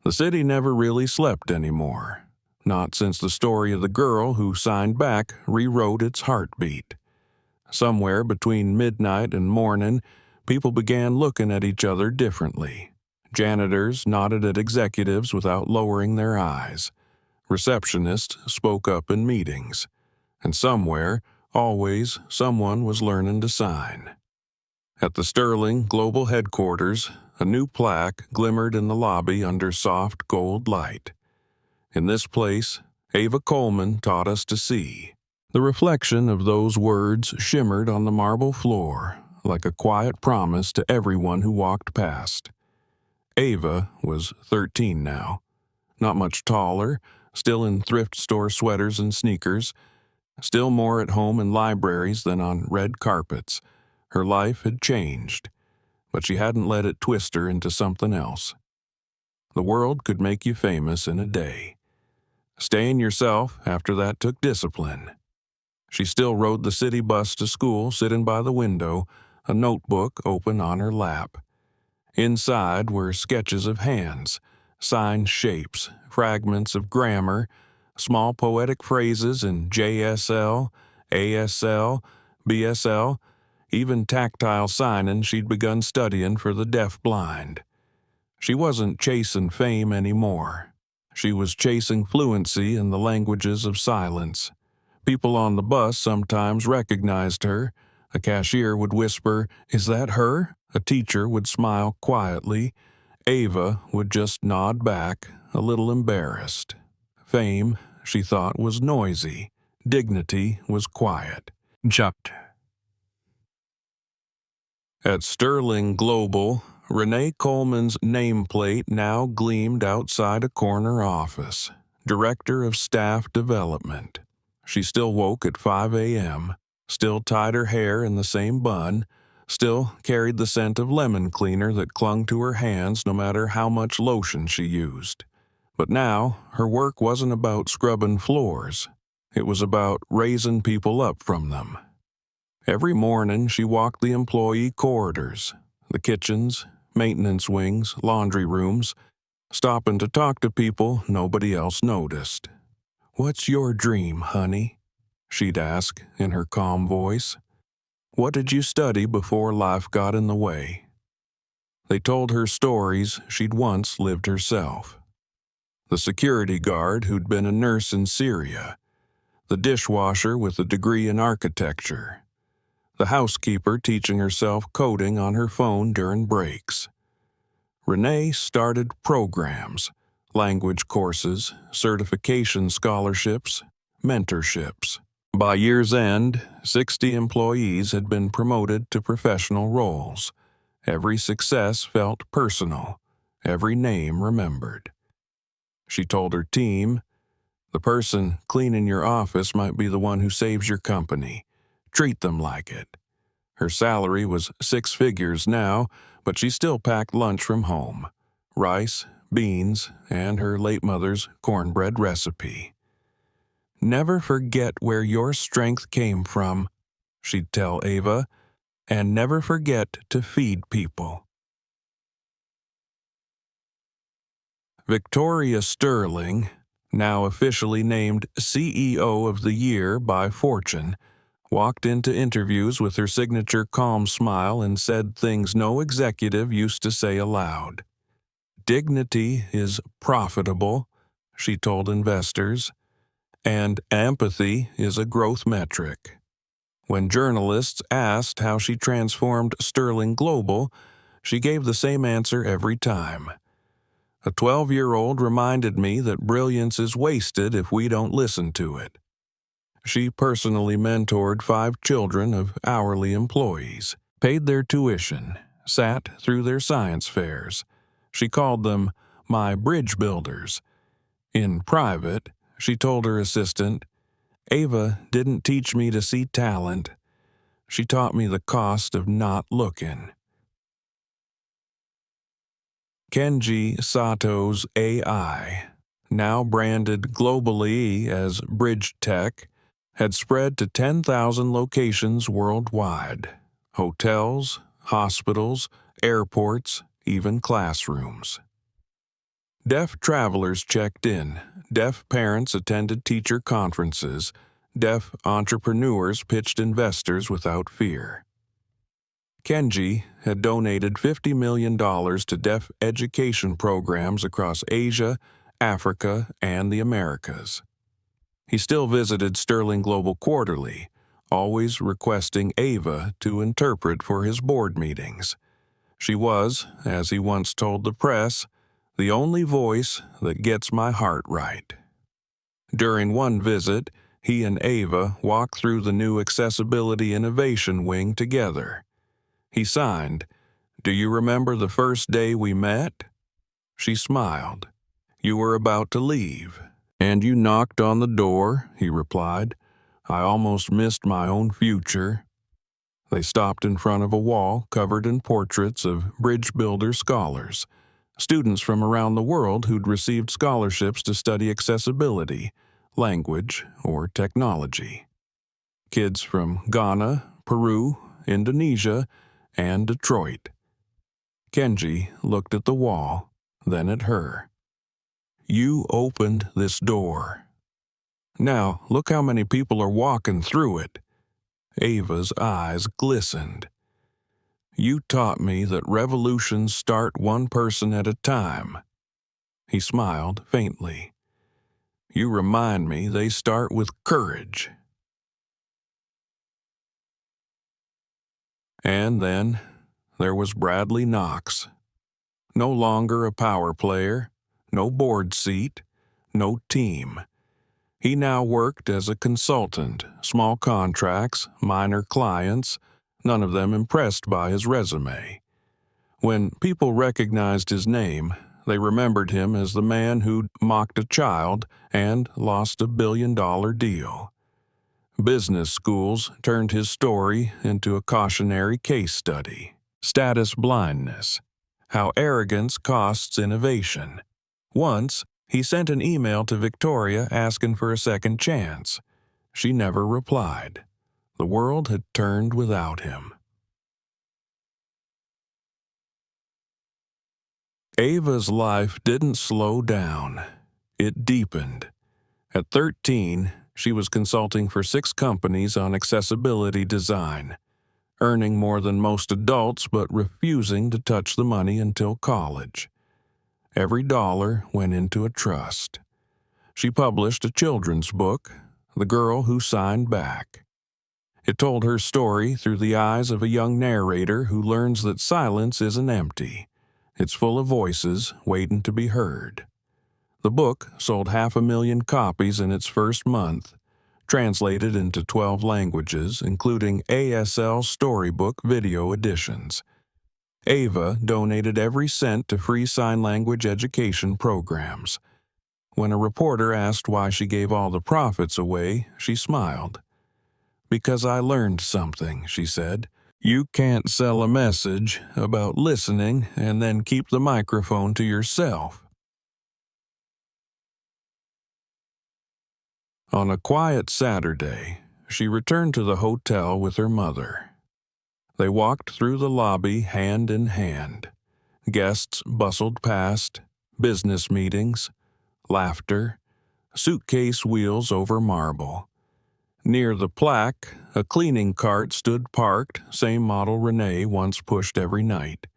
The city never really slept anymore. Not since the story of the girl who signed back rewrote its heartbeat. Somewhere between midnight and morning, people began looking at each other differently. Janitors nodded at executives without lowering their eyes. Receptionists spoke up in meetings. And somewhere, always, someone was learning to sign. At the Sterling Global headquarters, a new plaque glimmered in the lobby under soft gold light. "In this place, Ava Coleman taught us to see." The reflection of those words shimmered on the marble floor, like a quiet promise to everyone who walked past. Ava was 13 now, not much taller, still in thrift store sweaters and sneakers, still more at home in libraries than on red carpets. Her life had changed, but she hadn't let it twist her into something else. The world could make you famous in a day. Staying yourself after that took discipline. She still rode the city bus to school, sitting by the window, a notebook open on her lap. Inside were sketches of hands, signed shapes, fragments of grammar, small poetic phrases in JSL, ASL, BSL, even tactile signing she'd begun studying for the deaf-blind. She wasn't chasing fame anymore. She was chasing fluency in the languages of silence. People on the bus sometimes recognized her. A cashier would whisper, "Is that her?" A teacher would smile quietly. Ava would just nod back, a little embarrassed. Fame, she thought, was noisy. Dignity was quiet. Chapter. At Sterling Global, Renee Coleman's nameplate now gleamed outside a corner office. Director of Staff Development. She still woke at 5 a.m., still tied her hair in the same bun, still carried the scent of lemon cleaner that clung to her hands no matter how much lotion she used. But now, her work wasn't about scrubbing floors. It was about raising people up from them. Every morning, she walked the employee corridors, the kitchens, maintenance wings, laundry rooms, stopping to talk to people nobody else noticed. "What's your dream, honey?" she'd ask in her calm voice. "What did you study before life got in the way?" They told her stories she'd once lived herself. The security guard who'd been a nurse in Syria, the dishwasher with a degree in architecture, the housekeeper teaching herself coding on her phone during breaks. Renee started programs, language courses, certification scholarships, mentorships. By year's end, 60 employees had been promoted to professional roles. Every success felt personal, every name remembered. She told her team, "The person cleaning your office might be the one who saves your company. Treat them like it." Her salary was 6 figures now, but she still packed lunch from home. Rice, beans, and her late mother's cornbread recipe. "Never forget where your strength came from," she'd tell Ava, "and never forget to feed people." Victoria Sterling, now officially named CEO of the Year by Fortune, walked into interviews with her signature calm smile and said things no executive used to say aloud. "Dignity is profitable," she told investors, "and empathy is a growth metric." When journalists asked how she transformed Sterling Global, she gave the same answer every time. "A 12-year-old reminded me that brilliance is wasted if we don't listen to it." She personally mentored 5 children of hourly employees, paid their tuition, sat through their science fairs. She called them my bridge builders. In private, she told her assistant, "Ava didn't teach me to see talent. She taught me the cost of not looking." Kenji Sato's AI, now branded globally as Bridge Tech, had spread to 10,000 locations worldwide. Hotels, hospitals, airports, even classrooms. Deaf travelers checked in, deaf parents attended teacher conferences, deaf entrepreneurs pitched investors without fear. Kenji had donated $50 million to deaf education programs across Asia, Africa, and the Americas. He still visited Sterling Global quarterly, always requesting Ava to interpret for his board meetings. She was, as he once told the press, "the only voice that gets my heart right." During one visit, he and Ava walked through the new Accessibility Innovation Wing together. He signed, "Do you remember the first day we met?" She smiled. "You were about to leave." "And you knocked on the door," he replied. "I almost missed my own future." They stopped in front of a wall covered in portraits of bridge builder scholars, students from around the world who'd received scholarships to study accessibility, language, or technology. Kids from Ghana, Peru, Indonesia, and Detroit. Kenji looked at the wall, then at her. "You opened this door. Now look how many people are walking through it." Ava's eyes glistened. "You taught me that revolutions start one person at a time." He smiled faintly. "You remind me they start with courage." And then there was Bradley Knox. No longer a power player, no board seat, no team. He now worked as a consultant, small contracts, minor clients, none of them impressed by his resume. When people recognized his name, they remembered him as the man who'd mocked a child and lost a billion-dollar deal. Business schools turned his story into a cautionary case study. Status blindness. How arrogance costs innovation. Once, he sent an email to Victoria asking for a second chance. She never replied. The world had turned without him. Ava's life didn't slow down. It deepened. At 13, she was consulting for 6 companies on accessibility design, earning more than most adults but refusing to touch the money until college. Every dollar went into a trust. She published a children's book, The Girl Who Signed Back. It told her story through the eyes of a young narrator who learns that silence isn't empty. It's full of voices waiting to be heard. The book sold 500,000 copies in its first month, translated into 12 languages, including ASL storybook video editions. Ava donated every cent to free sign language education programs. When a reporter asked why she gave all the profits away, she smiled. "Because I learned something," she said. "You can't sell a message about listening and then keep the microphone to yourself." On a quiet Saturday, she returned to the hotel with her mother. They walked through the lobby hand in hand. Guests bustled past, business meetings, laughter, suitcase wheels over marble. Near the plaque, a cleaning cart stood parked, same model Renee once pushed every night.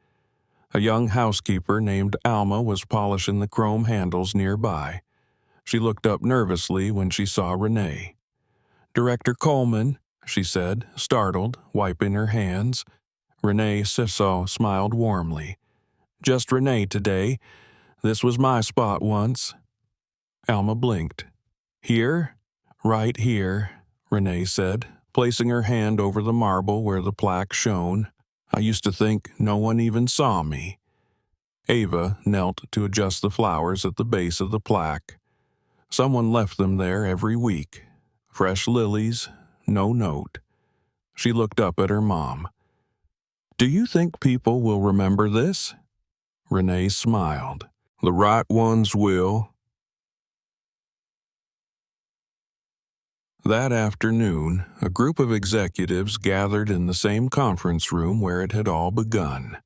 A young housekeeper named Alma was polishing the chrome handles nearby. She looked up nervously when she saw Renee. "Director Coleman," she said, startled, wiping her hands. Renee Sissau smiled warmly. "Just Renee today. This was my spot once." Alma blinked. "Here?" "Right here," Renee said, placing her hand over the marble where the plaque shone. "I used to think no one even saw me." Ava knelt to adjust the flowers at the base of the plaque. Someone left them there every week. Fresh lilies, no note. She looked up at her mom. "Do you think people will remember this?" Renee smiled. "The right ones will." That afternoon, a group of executives gathered in the same conference room where it had all begun.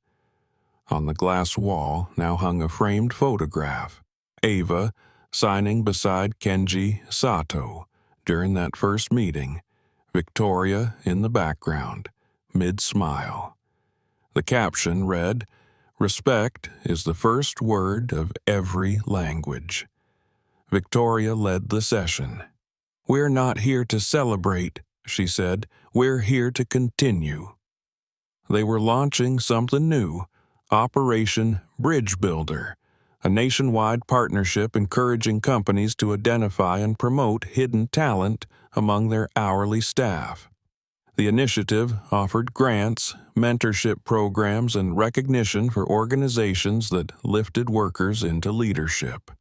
On the glass wall now hung a framed photograph. Ava signing beside Kenji Sato during that first meeting, Victoria in the background, mid-smile. The caption read, "Respect is the first word of every language." Victoria led the session. "We're not here to celebrate," she said. "We're here to continue." They were launching something new, Operation Bridge Builder, a nationwide partnership encouraging companies to identify and promote hidden talent among their hourly staff. The initiative offered grants, mentorship programs, and recognition for organizations that lifted workers into leadership.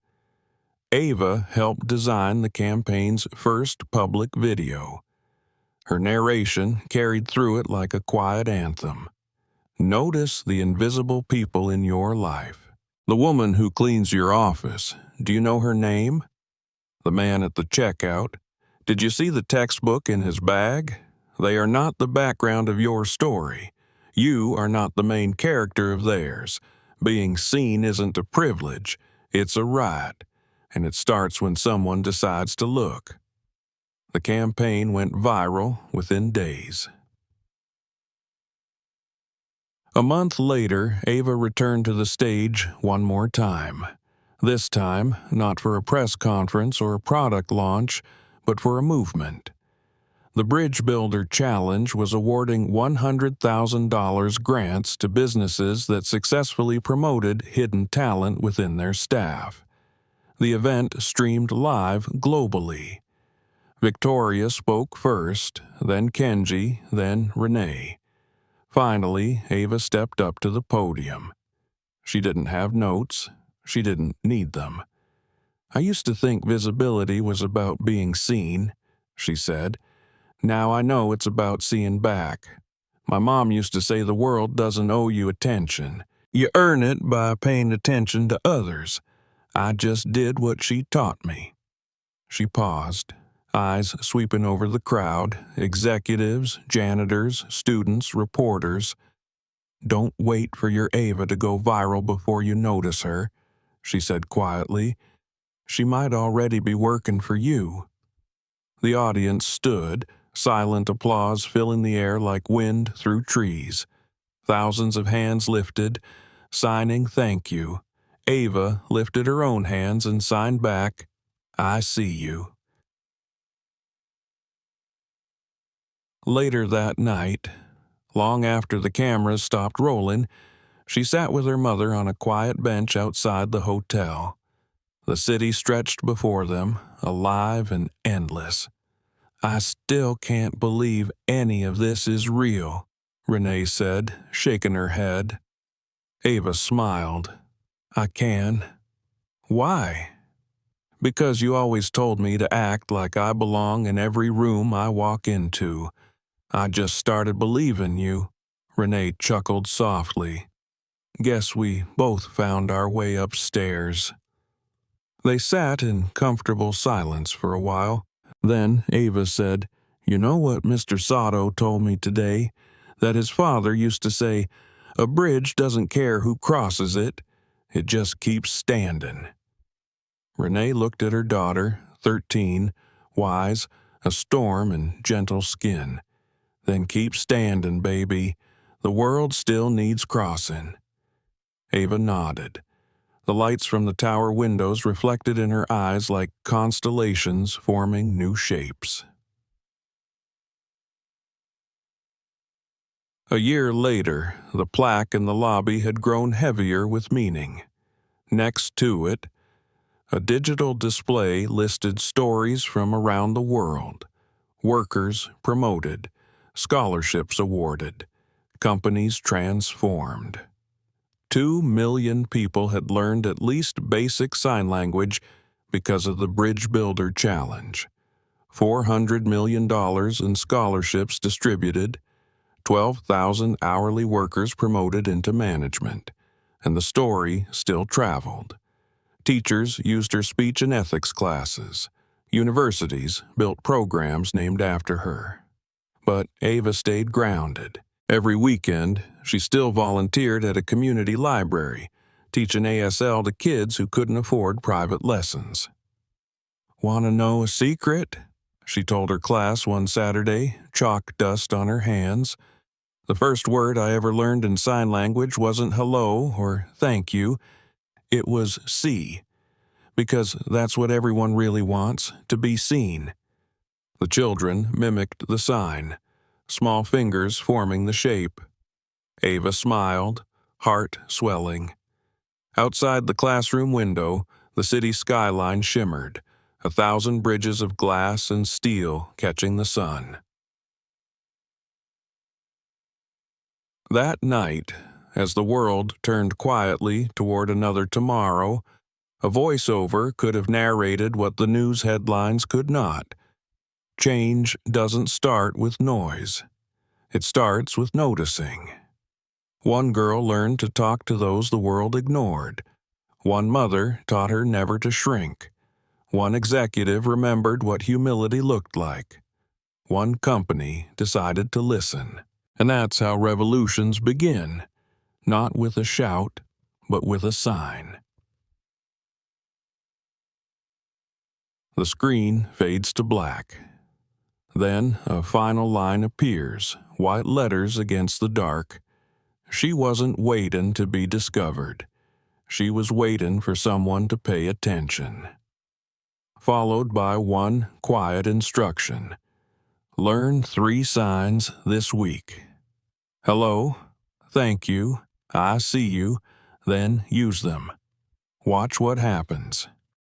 Ava helped design the campaign's first public video. Her narration carried through it like a quiet anthem. Notice the invisible people in your life. The woman who cleans your office, do you know her name? The man at the checkout, did you see the textbook in his bag? They are not the background of your story. You are not the main character of theirs. Being seen isn't a privilege, it's a right, and it starts when someone decides to look. The campaign went viral within days. A month later, Ava returned to the stage one more time. This time, not for a press conference or a product launch, but for a movement. The Bridge Builder Challenge was awarding $100,000 grants to businesses that successfully promoted hidden talent within their staff. The event streamed live globally. Victoria spoke first, then Kenji, then Renee. Finally, Ava stepped up to the podium. She didn't have notes. She didn't need them. "I used to think visibility was about being seen," she said. "Now I know it's about seeing back. My mom used to say the world doesn't owe you attention. You earn it by paying attention to others. I just did what she taught me." She paused, eyes sweeping over the crowd, executives, janitors, students, reporters. "Don't wait for your Ava to go viral before you notice her," she said quietly. She might already be working for you." The audience stood, silent applause filling the air like wind through trees. Thousands of hands lifted, signing thank you. Ava lifted her own hands and signed back, "I see you." Later that night, long after the cameras stopped rolling, she sat with her mother on a quiet bench outside the hotel. The city stretched before them, alive and endless. "I still can't believe any of this is real," Renee said, shaking her head. Ava smiled. "I can." "Why?" "Because you always told me to act like I belong in every room I walk into. I just started believing you." Renee chuckled softly. "Guess we both found our way upstairs." They sat in comfortable silence for a while. Then Ava said, "You know what Mr. Sato told me today? That his father used to say, 'A bridge doesn't care who crosses it. It just keeps standing.'" Renee looked at her daughter, 13, wise, a storm in gentle skin. "Then keep standing, baby. The world still needs crossing." Ava nodded. The lights from the tower windows reflected in her eyes like constellations forming new shapes. A year later, the plaque in the lobby had grown heavier with meaning. Next to it, a digital display listed stories from around the world. Workers promoted, scholarships awarded, companies transformed. 2 million people had learned at least basic sign language because of the Bridge Builder Challenge. $400 million in scholarships distributed, 12,000 hourly workers promoted into management, and the story still traveled. Teachers used her speech and ethics classes. Universities built programs named after her. But Ava stayed grounded. Every weekend, she still volunteered at a community library, teaching ASL to kids who couldn't afford private lessons. "Want to know a secret?" she told her class one Saturday, chalk dust on her hands. "The first word I ever learned in sign language wasn't hello or thank you. It was see, because that's what everyone really wants, to be seen." The children mimicked the sign, small fingers forming the shape. Ava smiled, heart swelling. Outside the classroom window, the city skyline shimmered, 1,000 bridges of glass and steel catching the sun. That night, as the world turned quietly toward another tomorrow, a voiceover could have narrated what the news headlines could not. Change doesn't start with noise. It starts with noticing. One girl learned to talk to those the world ignored. One mother taught her never to shrink. One executive remembered what humility looked like. One company decided to listen. And that's how revolutions begin, not with a shout, but with a sign. The screen fades to black. Then a final line appears, white letters against the dark. She wasn't waiting to be discovered. She was waiting for someone to pay attention. Followed by one quiet instruction. Learn 3 signs this week. Hello, thank you, I see you, then use them. Watch what happens.